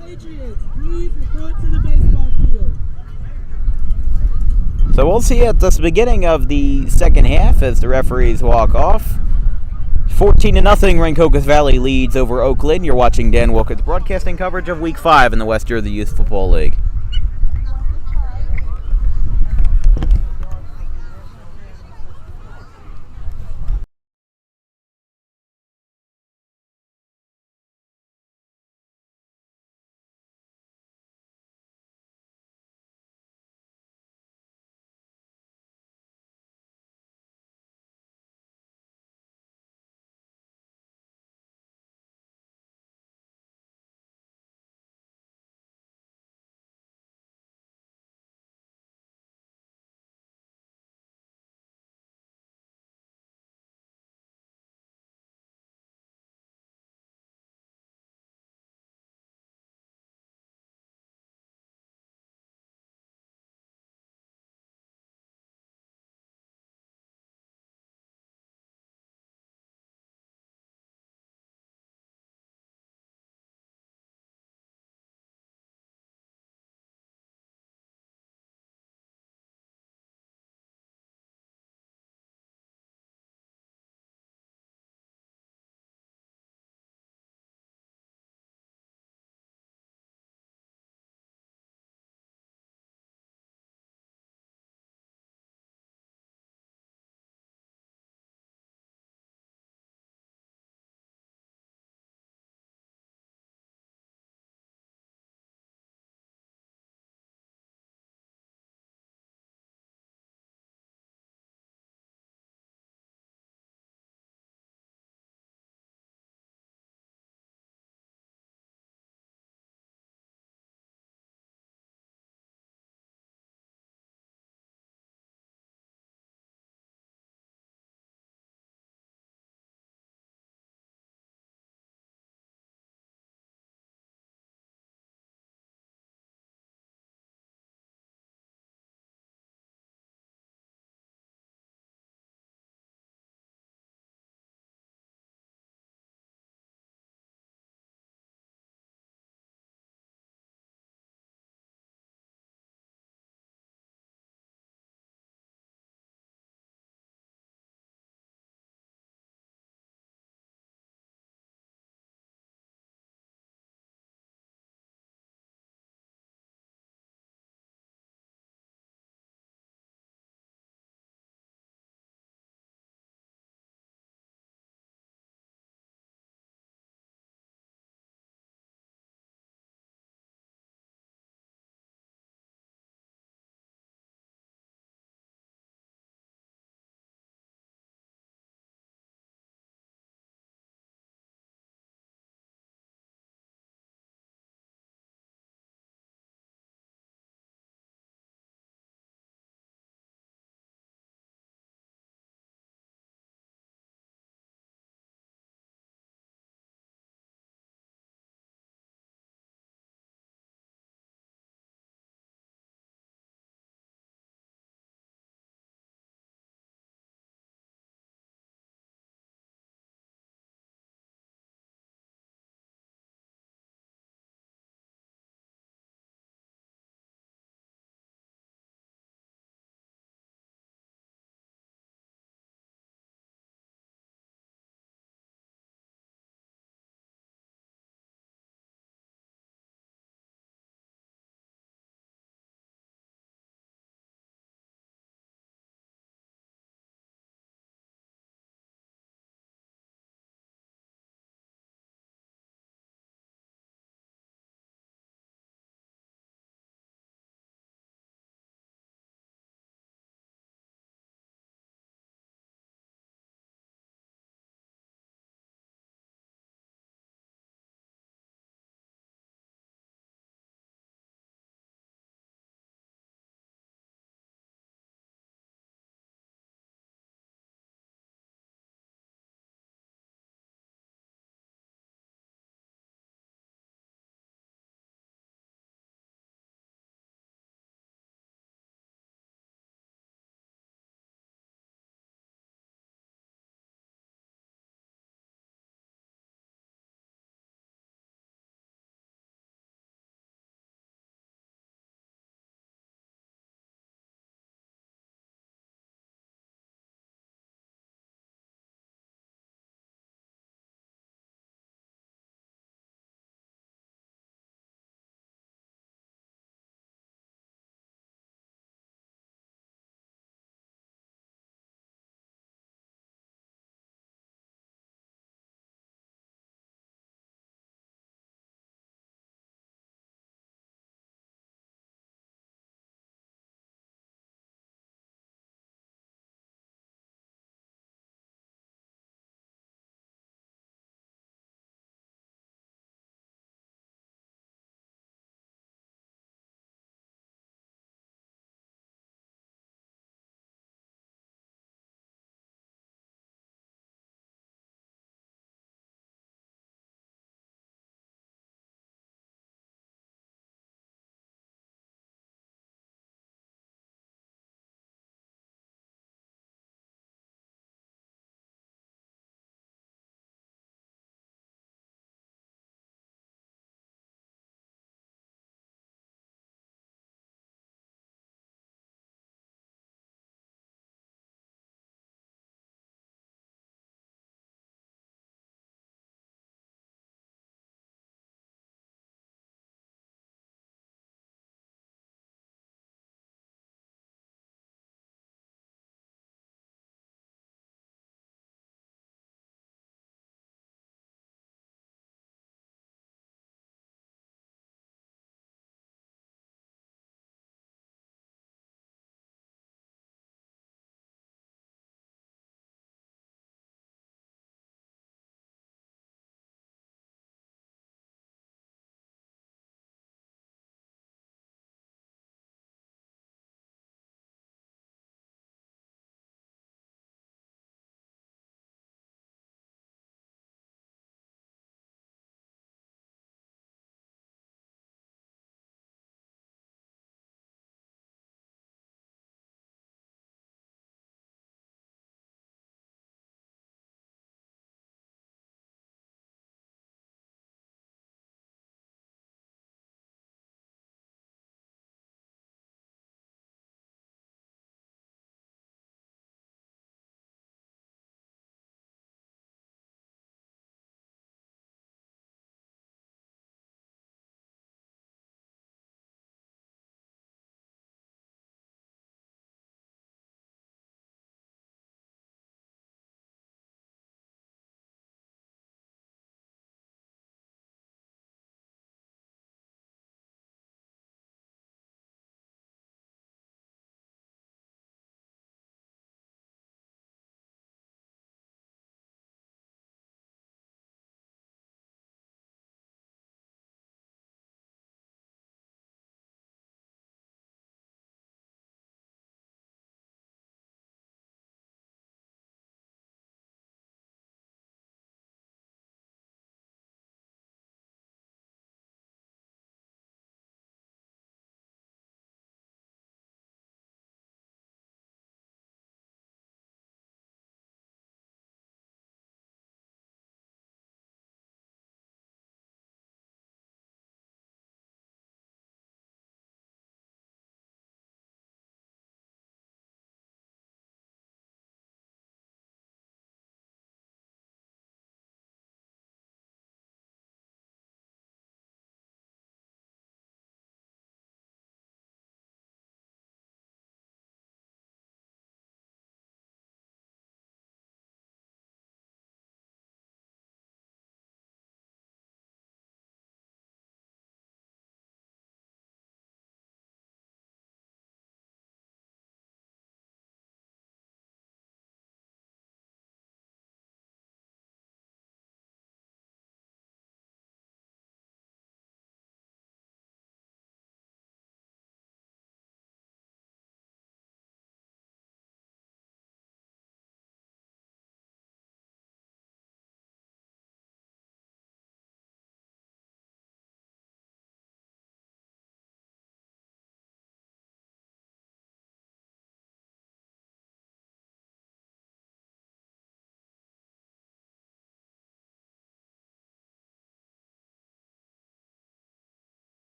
Patriots, please report to the baseball field. So we'll see at the beginning of the second half as the referees walk off. 14-0, Rancocas Valley leads over Oaklyn. You're watching Dan Wilkins broadcasting coverage of Week 5 in the West Jersey Youth Football League.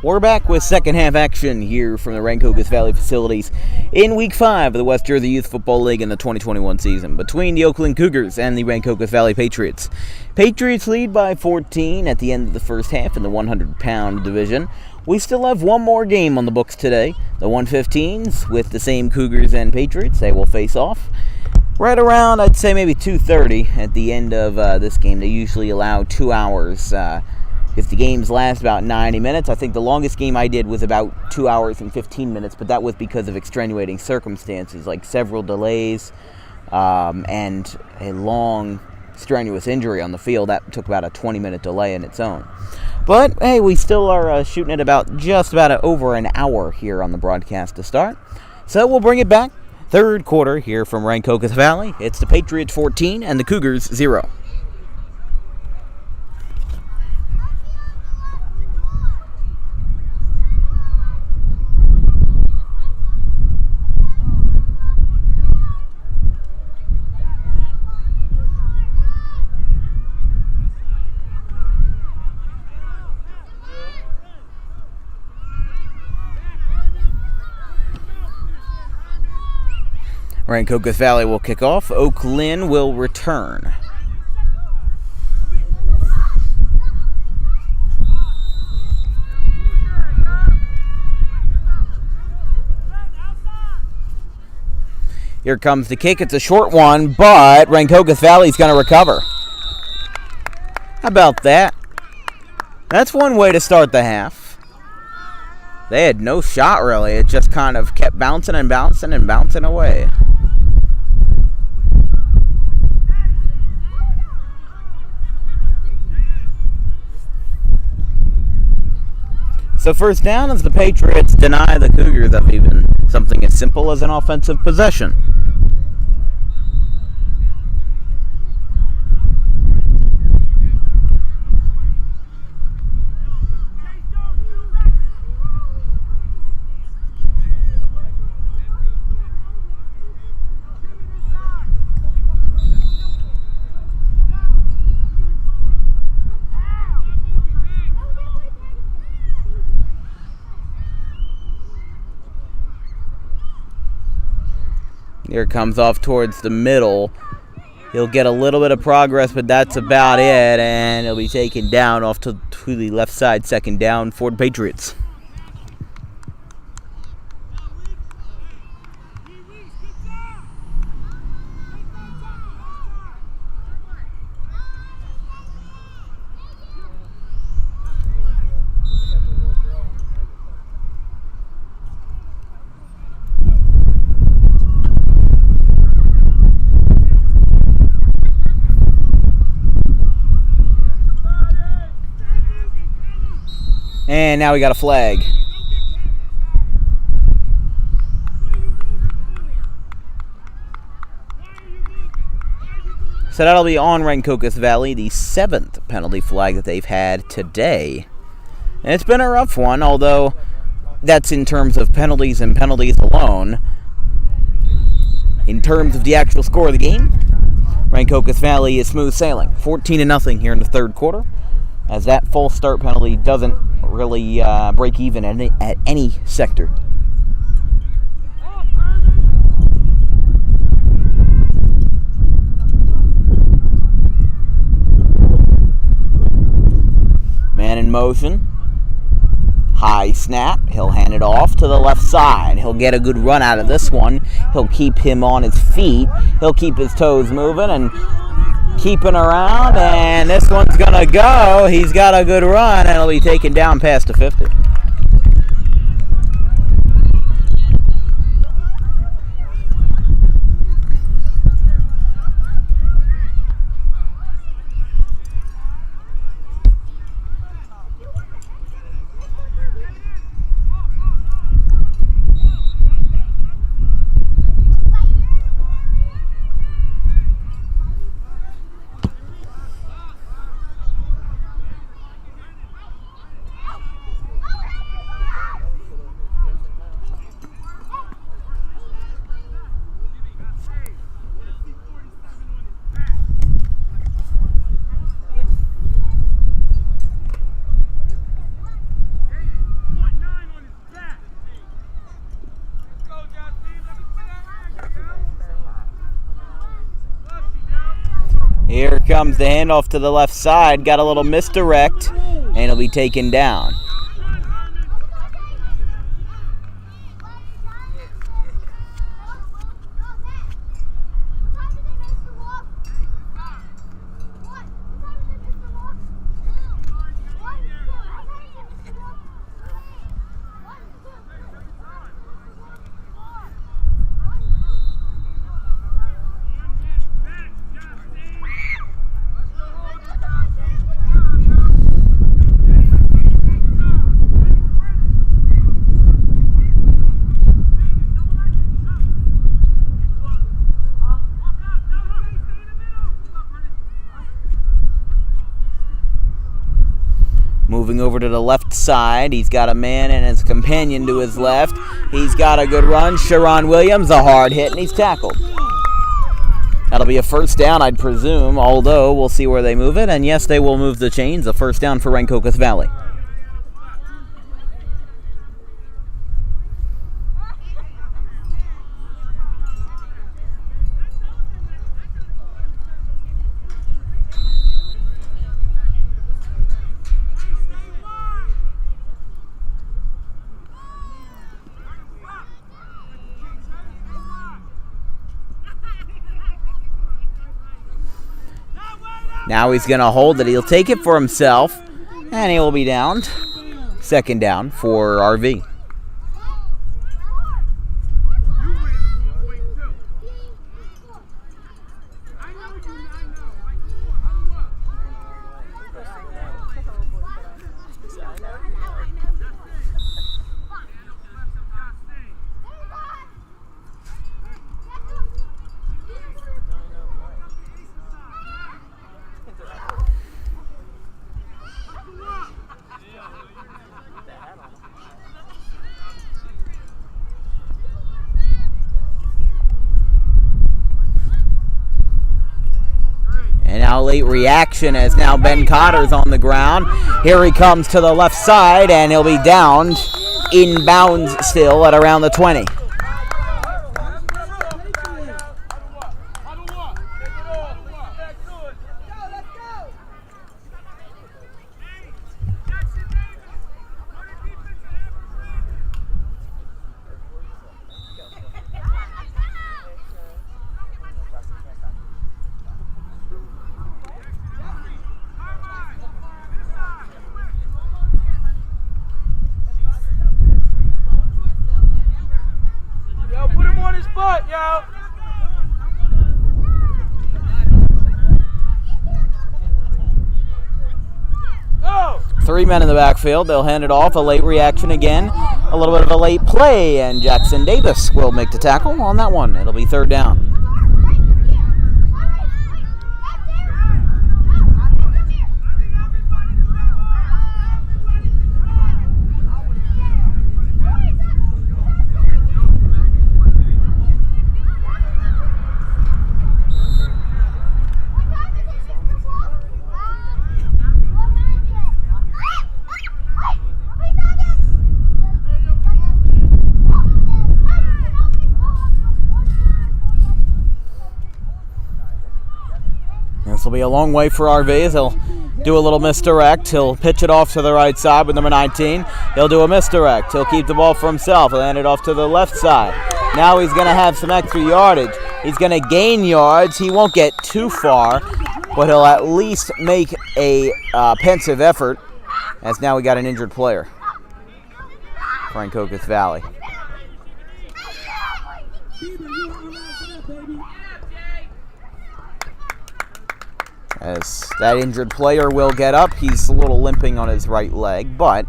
We're back with second half action here from the Rancocas Valley facilities in Week 5 of the West Jersey Youth Football League in the 2021 season between the Oaklyn Cougars and the Rancocas Valley Patriots. Patriots lead by 14 at the end of the first half in the 100-pound division. We still have one more game on the books today. The 115s with the same Cougars and Patriots. They will face off right around, I'd say, maybe 2:30 at the end of this game. They usually allow 2 hours if the games last about 90 minutes. I think the longest game I did was about 2 hours and 15 minutes, but that was because of extenuating circumstances like several delays and a long, strenuous injury on the field. That took about a 20-minute delay in its own. But, hey, we still are shooting at about over an hour here on the broadcast to start. So we'll bring it back. Third quarter here from Rancocas Valley. It's the Patriots 14 and the Cougars 0. Rancocas Valley will kick off. Oaklyn will return. Here comes the kick. It's a short one, but Rancocas Valley's going to recover. How about that? That's one way to start the half. They had no shot, really. It just kind of kept bouncing and bouncing and bouncing away. So first down as the Patriots deny the Cougars of even something as simple as an offensive possession. Here it comes off towards the middle. He'll get a little bit of progress, but that's about it. And he'll be taken down off to the left side. Second down for the Patriots. And now we got a flag. So that'll be on Rancocas Valley, the 7th penalty flag that they've had today. And it's been a rough one, although that's in terms of penalties and penalties alone. In terms of the actual score of the game, Rancocas Valley is smooth sailing. 14-0 here in the third quarter, as that false start penalty doesn't really break even at any sector. Man in motion. High snap. He'll hand it off to the left side. He'll get a good run out of this one. He'll keep him on his feet. He'll keep his toes moving and keeping around, and this one's gonna go. He's got a good run, and he'll be taken down past the 50. Here comes the handoff to the left side. Got a little misdirect, and he'll be taken down. Moving over to the left side, he's got a man and his companion to his left. He's got a good run. Sharon Williams, a hard hit, and he's tackled. That'll be a first down, I'd presume, although we'll see where they move it. And yes, they will move the chains. A first down for Rancocas Valley. Now he's going to hold it. He'll take it for himself, and he will be downed. Second down for RV. And now late reaction as now Ben Cotter's on the ground. Here he comes to the left side, and he'll be downed inbounds still at around the 20. Yo. 3 men in the backfield. They'll hand it off. A late reaction again. A little bit of a late play, and Jackson Davis will make the tackle on that one. It'll be third down. This will be a long way for RV. He'll do a little misdirect. He'll pitch it off to the right side with number 19. He'll do a misdirect. He'll keep the ball for himself. He'll hand it off to the left side. Now he's going to have some extra yardage. He's going to gain yards. He won't get too far, but he'll at least make a pensive effort, as now we got an injured player. Rancocas Valley. As that injured player will get up, he's a little limping on his right leg, but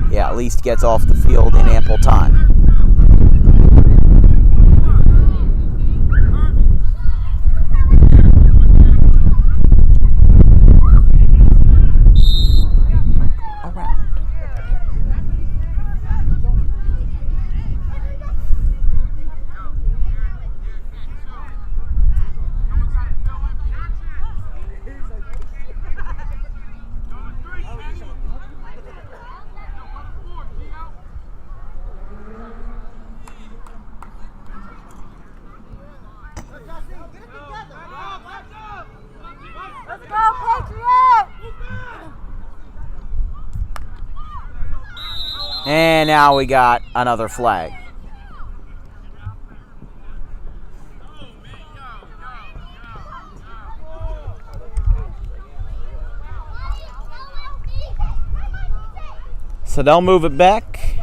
yeah, at least gets off the field in ample time. And now we got another flag. So they'll move it back.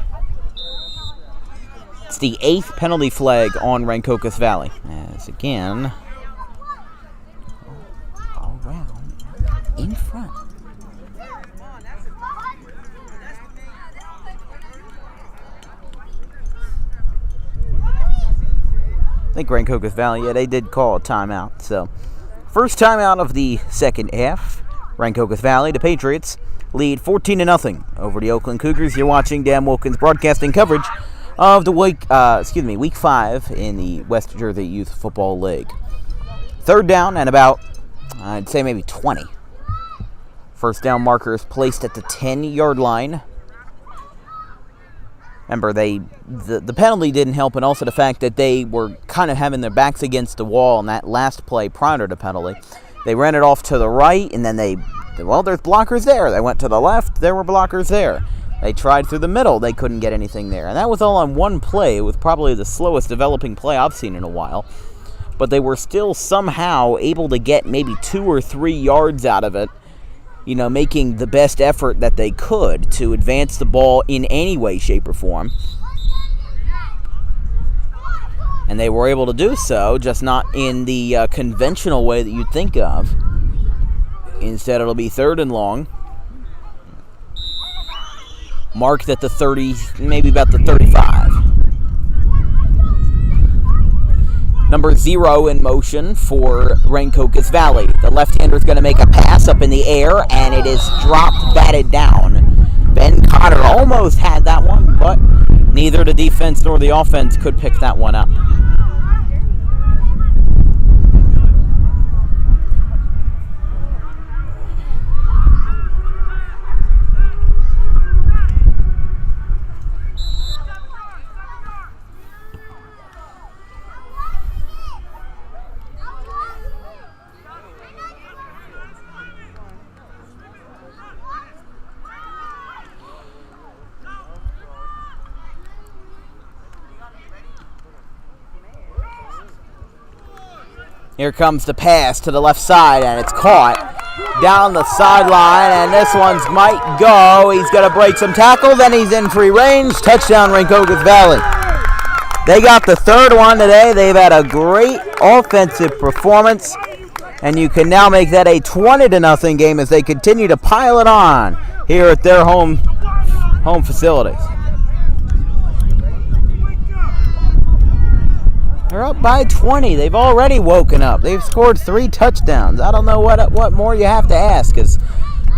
It's the 8th penalty flag on Rancocas Valley. As again, all around in front. I think Rancocas Valley, yeah, they did call a timeout. So, first timeout of the second half. Rancocas Valley, the Patriots, lead 14-0 over the Oaklyn Cougars. You're watching Dan Wilkins broadcasting coverage of the Week 5 in the West Jersey Youth Football League. Third down and about, I'd say maybe 20. First down markers placed at the 10-yard line. Remember, the penalty didn't help, and also the fact that they were kind of having their backs against the wall on that last play prior to the penalty. They ran it off to the right, and then there's blockers there. They went to the left, there were blockers there. They tried through the middle, they couldn't get anything there. And that was all on one play. It was probably the slowest developing play I've seen in a while. But they were still somehow able to get maybe 2 or 3 yards out of it, you know, making the best effort that they could to advance the ball in any way, shape, or form. And they were able to do so, just not in the conventional way that you'd think of. Instead, it'll be 3rd and long. Marked at the 30, maybe about the 35. Number 0 in motion for Rancocas Valley. The left-hander is going to make a pass up in the air, and it is dropped, batted down. Ben Cotter almost had that one, but neither the defense nor the offense could pick that one up. Here comes the pass to the left side, and it's caught down the sideline, and this one's might go. He's going to break some tackles, and he's in free range. Touchdown, Rancocas Valley. They got the 3rd one today. They've had a great offensive performance, and you can now make that a 20-0 game as they continue to pile it on here at their home facilities. They're up by 20. They've already woken up. They've scored 3 touchdowns. I don't know what more you have to ask, because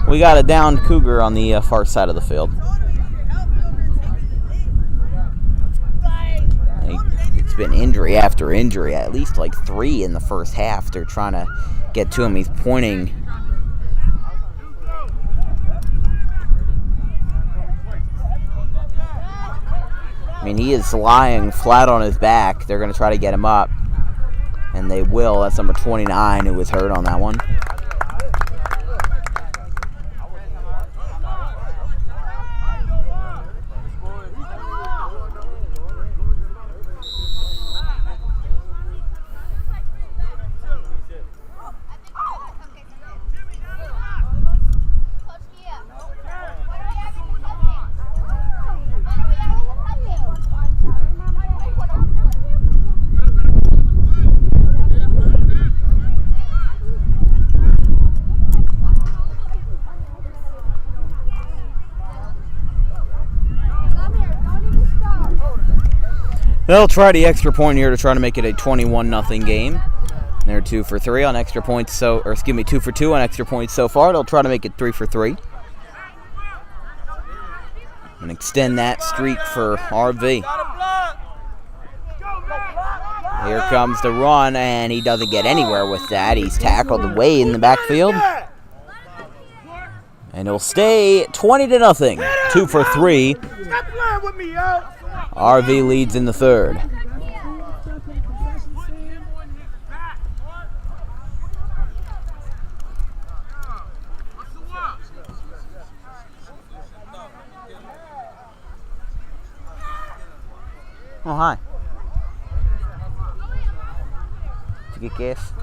we got a downed Cougar on the far side of the field. It's been injury after injury, at least like 3 in the first half. They're trying to get to him. He's pointing. I mean, he is lying flat on his back. They're going to try to get him up, and they will. That's number 29 who was hurt on that one. They'll try the extra point here to try to make it a 21-0 game. They're 2 for 3 on extra points, 2 for 2 on extra points so far. They'll try to make it 3 for 3 and extend that streak for RV. Here comes the run, and he doesn't get anywhere with that. He's tackled way in the backfield, and he'll stay 20-0, 2 for 3. RV leads in the 3rd. Oh, hi. Did you get gas?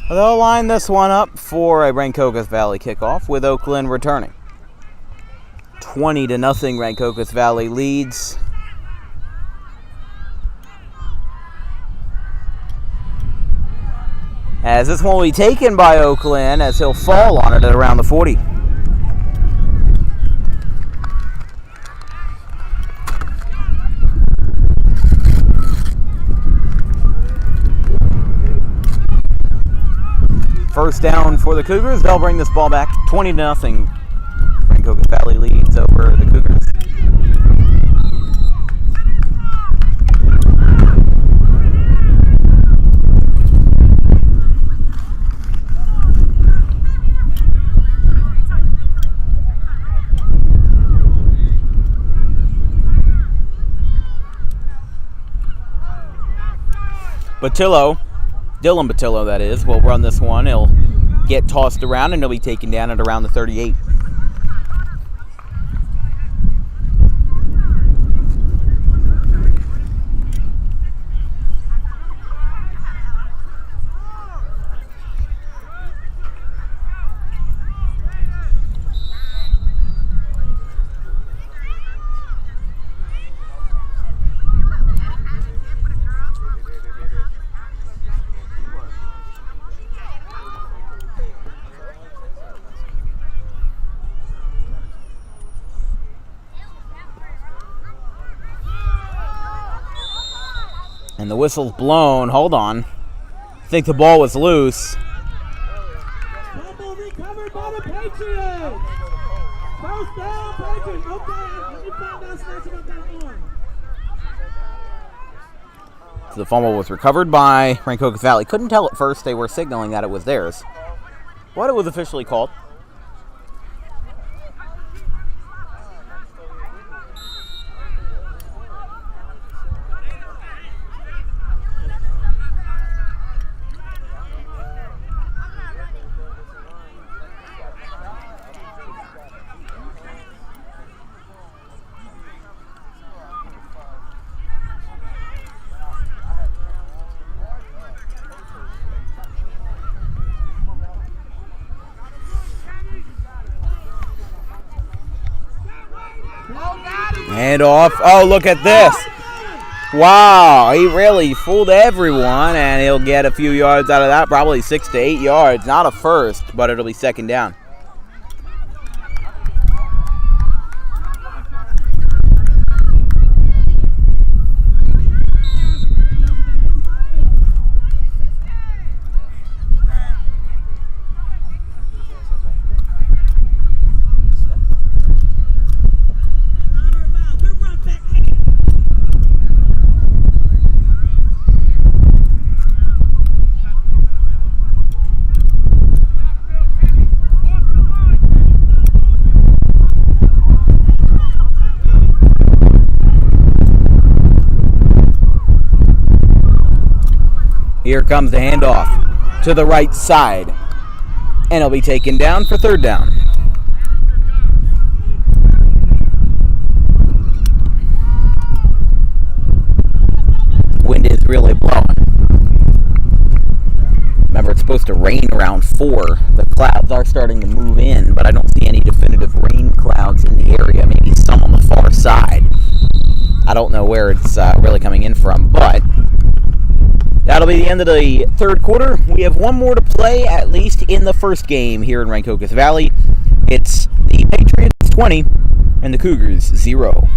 They'll line this one up for a Rancocas Valley kickoff with Oaklyn returning. 20-0, Rancocas Valley leads. As this one will be taken by Oaklyn as he'll fall on it at around the 40. First down for the Cougars. They'll bring this ball back. 20-0. Rancocas Valley leads over the Cougars. Dylan Batillo, that is, will run this one. He'll get tossed around and he'll be taken down at around the 38. And the whistle's blown. Hold on. I think the ball was loose. Fumble recovered by the Patriots. First down, Patriots. Okay, let me find out snatching up that arm. So the fumble was recovered by Rancocas Valley. Couldn't tell at first. They were signaling that it was theirs. But it was officially called. And off. Oh, look at this. Wow, he really fooled everyone, and he'll get a few yards out of that, probably 6 to 8 yards. Not a first, but it'll be second down. Here comes the handoff to the right side. And it'll be taken down for third down. Wind is really blowing. Remember, it's supposed to rain around 4. The clouds are starting to move in, but I don't see any definitive rain clouds in the area. Maybe some on the far side. I don't know where it's really coming in from, but that'll be the end of the third quarter. We have one more to play, at least in the first game here in Rancocas Valley. It's the Patriots 20 and the Cougars 0.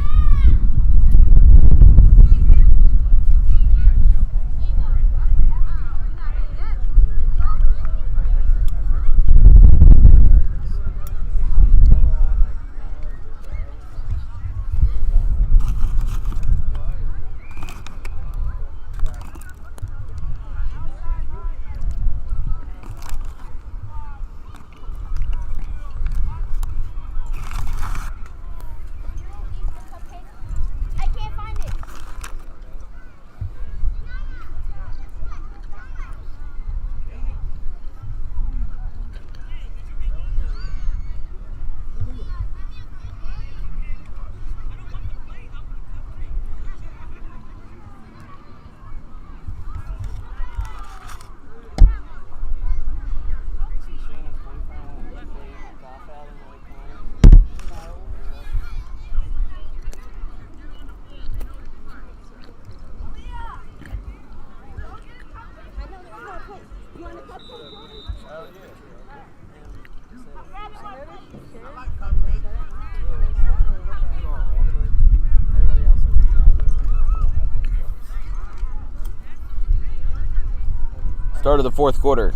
Start of the fourth quarter.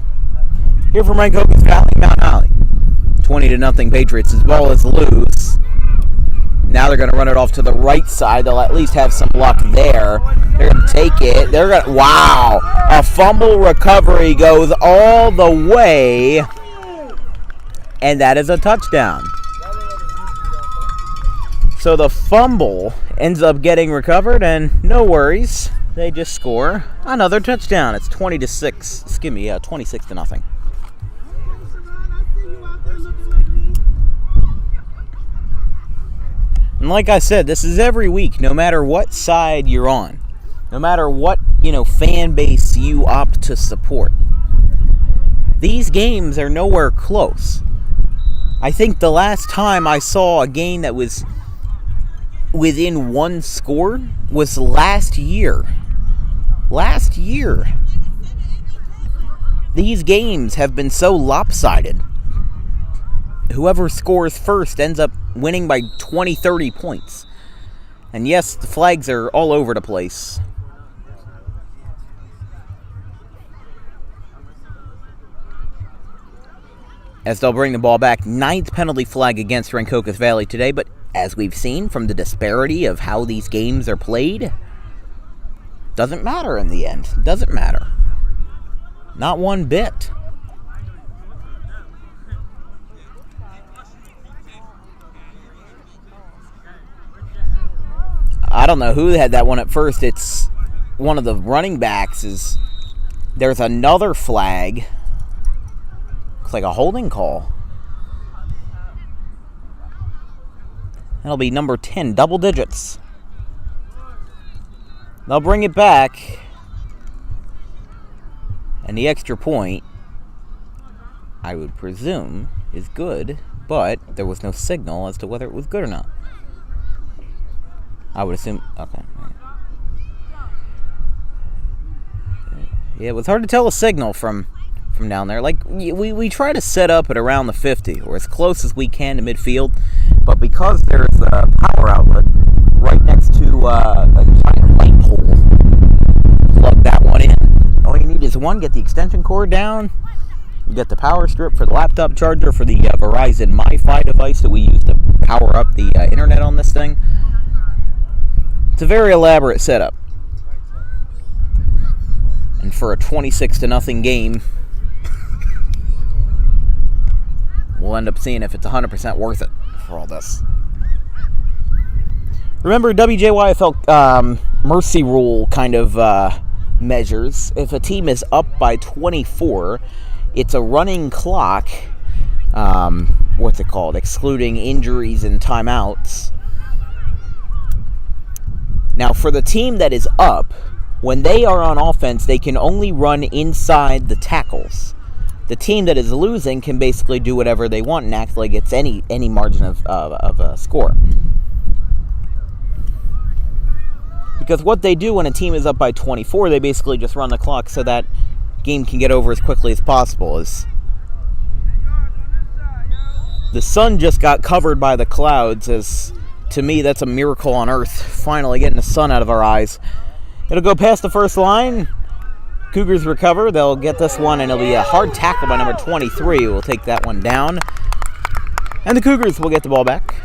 Here from Rancocas Valley, Mount Holly. 20-0 Patriots. As ball is loose. Now they're going to run it off to the right side. They'll at least have some luck there. They're going to take it. Wow. A fumble recovery goes all the way. And that is a touchdown. So the fumble ends up getting recovered, and no worries. They just score another touchdown. It's 26-0. And like I said, this is every week, no matter what side you're on, no matter what, fan base you opt to support. These games are nowhere close. I think the last time I saw a game that was within one score was last year. These games have been so lopsided. Whoever scores first ends up winning by 20, 30 points. And yes, the flags are all over the place. As they'll bring the ball back, 9th penalty flag against Rancocas Valley today, but as we've seen from the disparity of how these games are played, doesn't matter in the end. Doesn't matter. Not one bit. I don't know who had that one at first. It's one of the running backs. There's another flag. Looks like a holding call. That'll be number 10, double digits. They'll bring it back. And the extra point, I would presume, is good, but there was no signal as to whether it was good or not. I would assume, okay. Yeah, it was hard to tell a signal from down there. Like, we try to set up at around the 50, or as close as we can to midfield, but because there's a power outlet right next to a giant light pole, plug that one in. All you need is one, get the extension cord down, you get the power strip for the laptop charger for the Verizon MiFi device that we use to power up the internet on this thing. It's a very elaborate setup. And for a 26-0 game, we'll end up seeing if it's 100% worth it for all this. Remember, WJYFL Mercy Rule kind of measures, if a team is up by 24, it's a running clock, excluding injuries and timeouts. Now, for the team that is up, when they are on offense, they can only run inside the tackles. The team that is losing can basically do whatever they want and act like it's any margin of a score. Because what they do when a team is up by 24, they basically just run the clock so that game can get over as quickly as possible. The sun just got covered by the clouds, as to me that's a miracle on earth, finally getting the sun out of our eyes. It'll go past the first line. Cougars recover. They'll get this one, and it'll be a hard tackle by number 23. We'll take that one down. And the Cougars will get the ball back.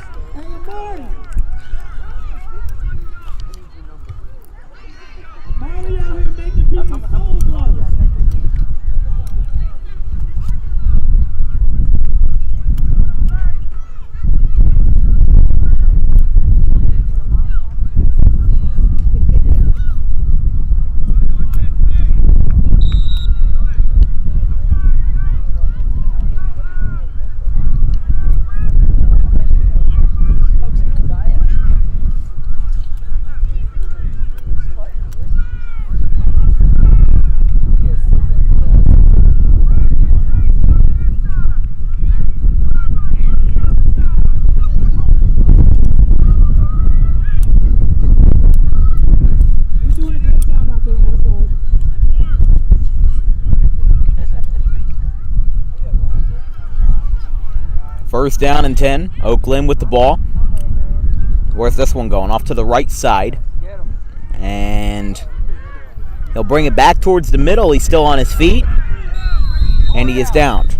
First down and 10. Oaklyn with the ball. Where's this one going? Off to the right side. And he'll bring it back towards the middle. He's still on his feet. And he is down.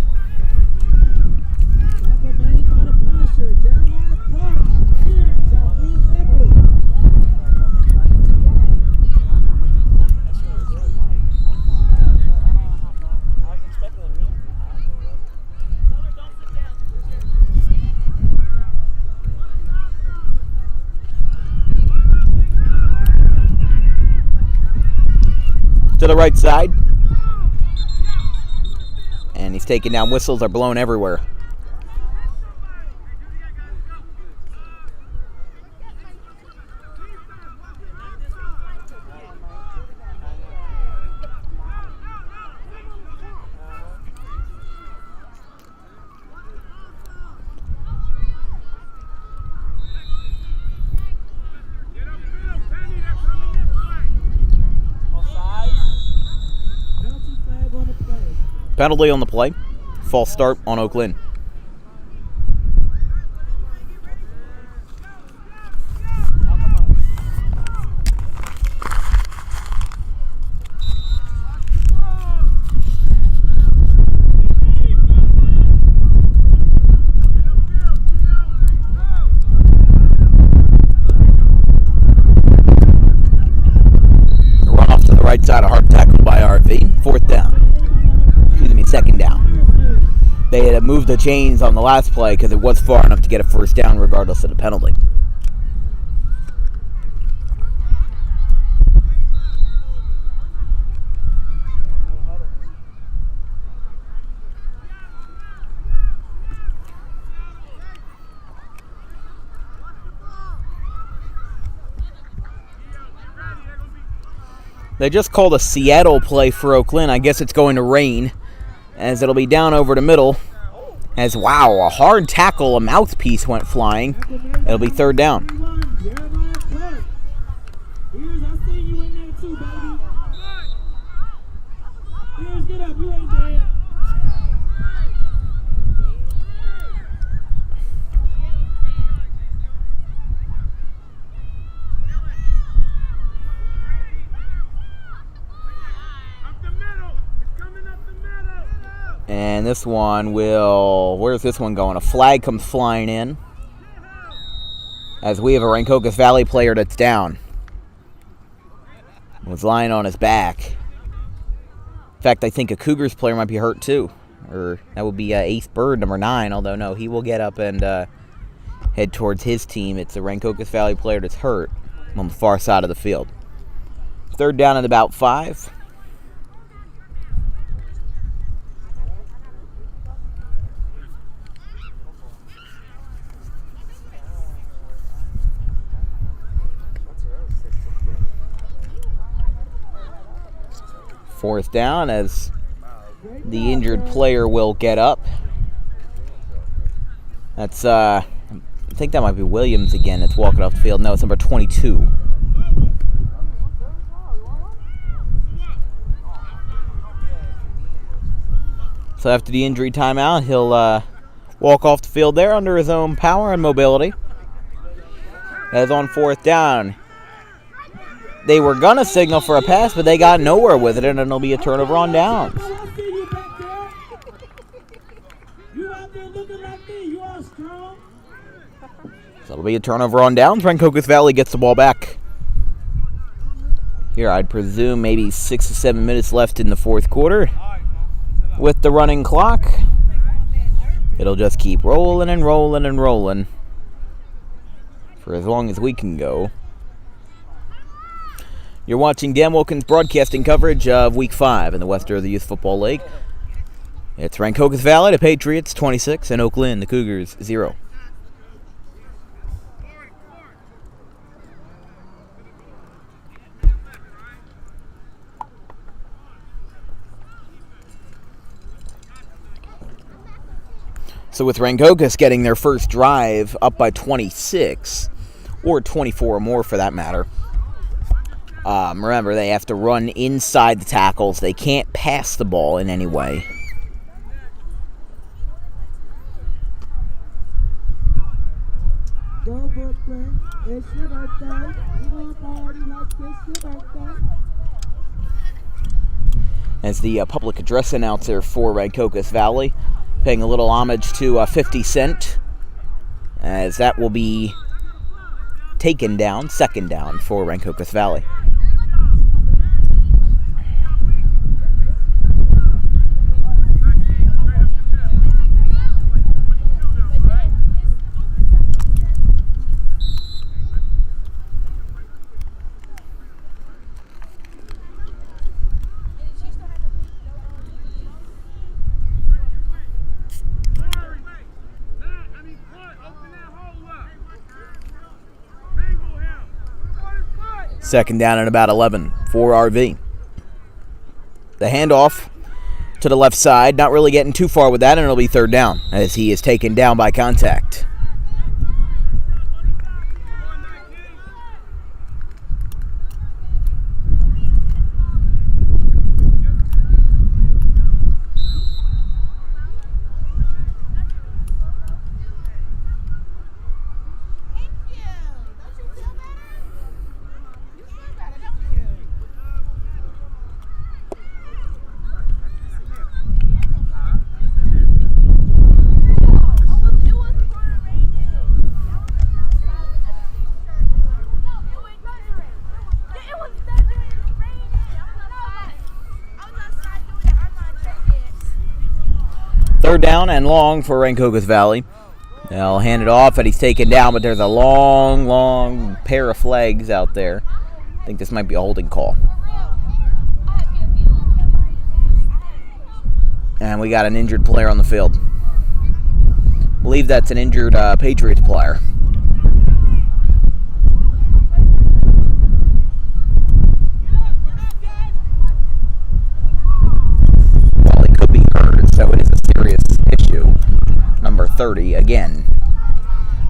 To the right side. And he's taking down. Whistles are blown everywhere. Penalty on the play. False start on Oaklyn. Run off to the right side, a hard tackle by RV. Fourth down. Second down. They had moved the chains on the last play because it was far enough to get a first down regardless of the penalty. They just called a Seattle play for Oaklyn. I guess it's going to rain, as it'll be down over the middle. As, wow, a hard tackle, a mouthpiece went flying. It'll be third down. And this one will, where's this one going? A flag comes flying in, as we have a Rancocas Valley player that's down. Was lying on his back. In fact, I think a Cougars player might be hurt too. Or that would be Ace Bird, number 9. Although, no, he will get up and head towards his team. It's a Rancocas Valley player that's hurt on the far side of the field. Third down and about 5. Fourth down as the injured player will get up. That's, I think that might be Williams again that's walking off the field. No, it's number 22. So after the injury timeout, he'll walk off the field there under his own power and mobility. As on fourth down, they were going to signal for a pass, but they got nowhere with it, and it'll be a turnover on downs. So it'll be a turnover on downs. Rancocas Valley gets the ball back. Here, I'd presume maybe 6 to 7 minutes left in the fourth quarter. With the running clock, it'll just keep rolling and rolling and rolling for as long as we can go. You're watching Dan Wilkins' broadcasting coverage of Week 5 in the West Jersey Youth Football League. It's Rancocas Valley, the Patriots 26, and Oaklyn, the Cougars 0. So with Rancocas getting their first drive up by 26, or 24 or more for that matter, remember they have to run inside the tackles. They can't pass the ball in any way. Go Brooklyn, it's your birthday. You want to party like it's your birthday. As the public address announcer for Rancocas Valley, paying a little homage to 50 Cent, as that will be taken down, second down for Rancocas Valley. Second down and about 11 for RV. The handoff to the left side, not really getting too far with that, and it'll be third down as he is taken down by contact. Third down and long for Rancocas Valley. They'll hand it off, and he's taken down, but there's a long pair of flags out there. I think this might be a holding call. And we got an injured player on the field. I believe that's an injured Patriots player. Well, he could be hurt, so it is a serious issue. Number 30 again.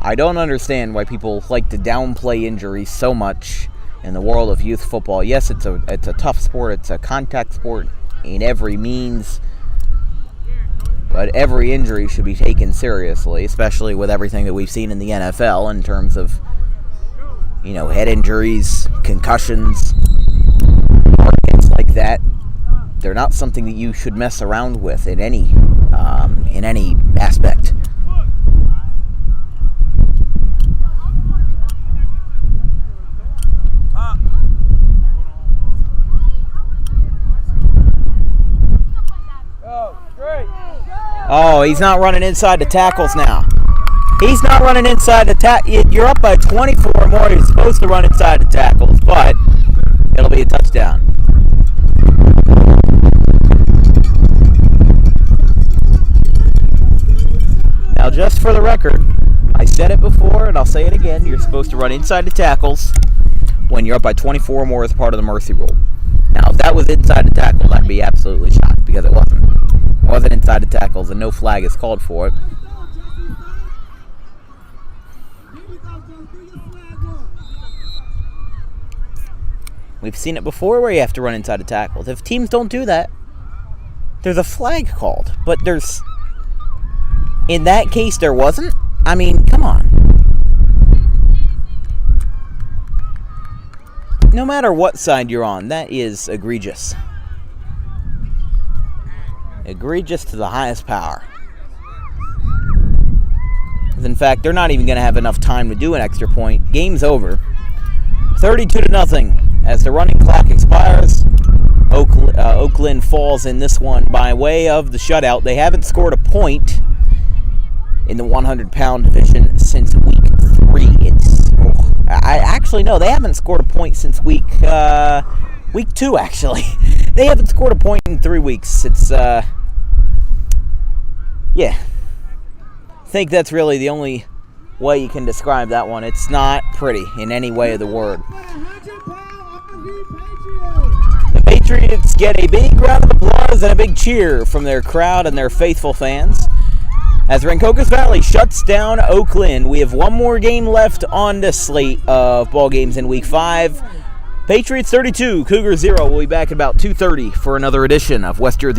I don't understand why people like to downplay injuries so much in the world of youth football. Yes, it's a tough sport. It's a contact sport in every means. But every injury should be taken seriously, especially with everything that we've seen in the NFL in terms of, head injuries, concussions, hurricanes like that. They're not something that you should mess around with in any aspect. Oh, he's not running inside the tackles now. He's not running inside the tackle. You're up by 24 or more. You're supposed to run inside the tackles, but It'll be a touchdown. Now, just for the record, I said it before and I'll say it again, you're supposed to run inside the tackles when you're up by 24 or more as part of the mercy rule. Now, if that was inside the tackles, I'd be absolutely shocked because it wasn't. It wasn't inside the tackles and no flag is called for it. We've seen it before where you have to run inside the tackles. If teams don't do that, there's a flag called. But in that case, there wasn't? I mean, come on. No matter what side you're on, that is egregious. Egregious to the highest power. In fact, they're not even going to have enough time to do an extra point. Game's over. 32-0 as the running clock expires. Oaklyn falls in this one by way of the shutout. They haven't scored a point in the 100-pound division since week 3. They haven't scored a point since week 2, actually. They haven't scored a point in 3 weeks. I think that's really the only way you can describe that one. It's not pretty in any way of the word. The Patriots get a big round of applause and a big cheer from their crowd and their faithful fans as Rancocas Valley shuts down Oaklyn. We have one more game left on the slate of ball games in Week 5. Patriots 32, Cougars 0. We'll be back at about 2:30 for another edition of West Jersey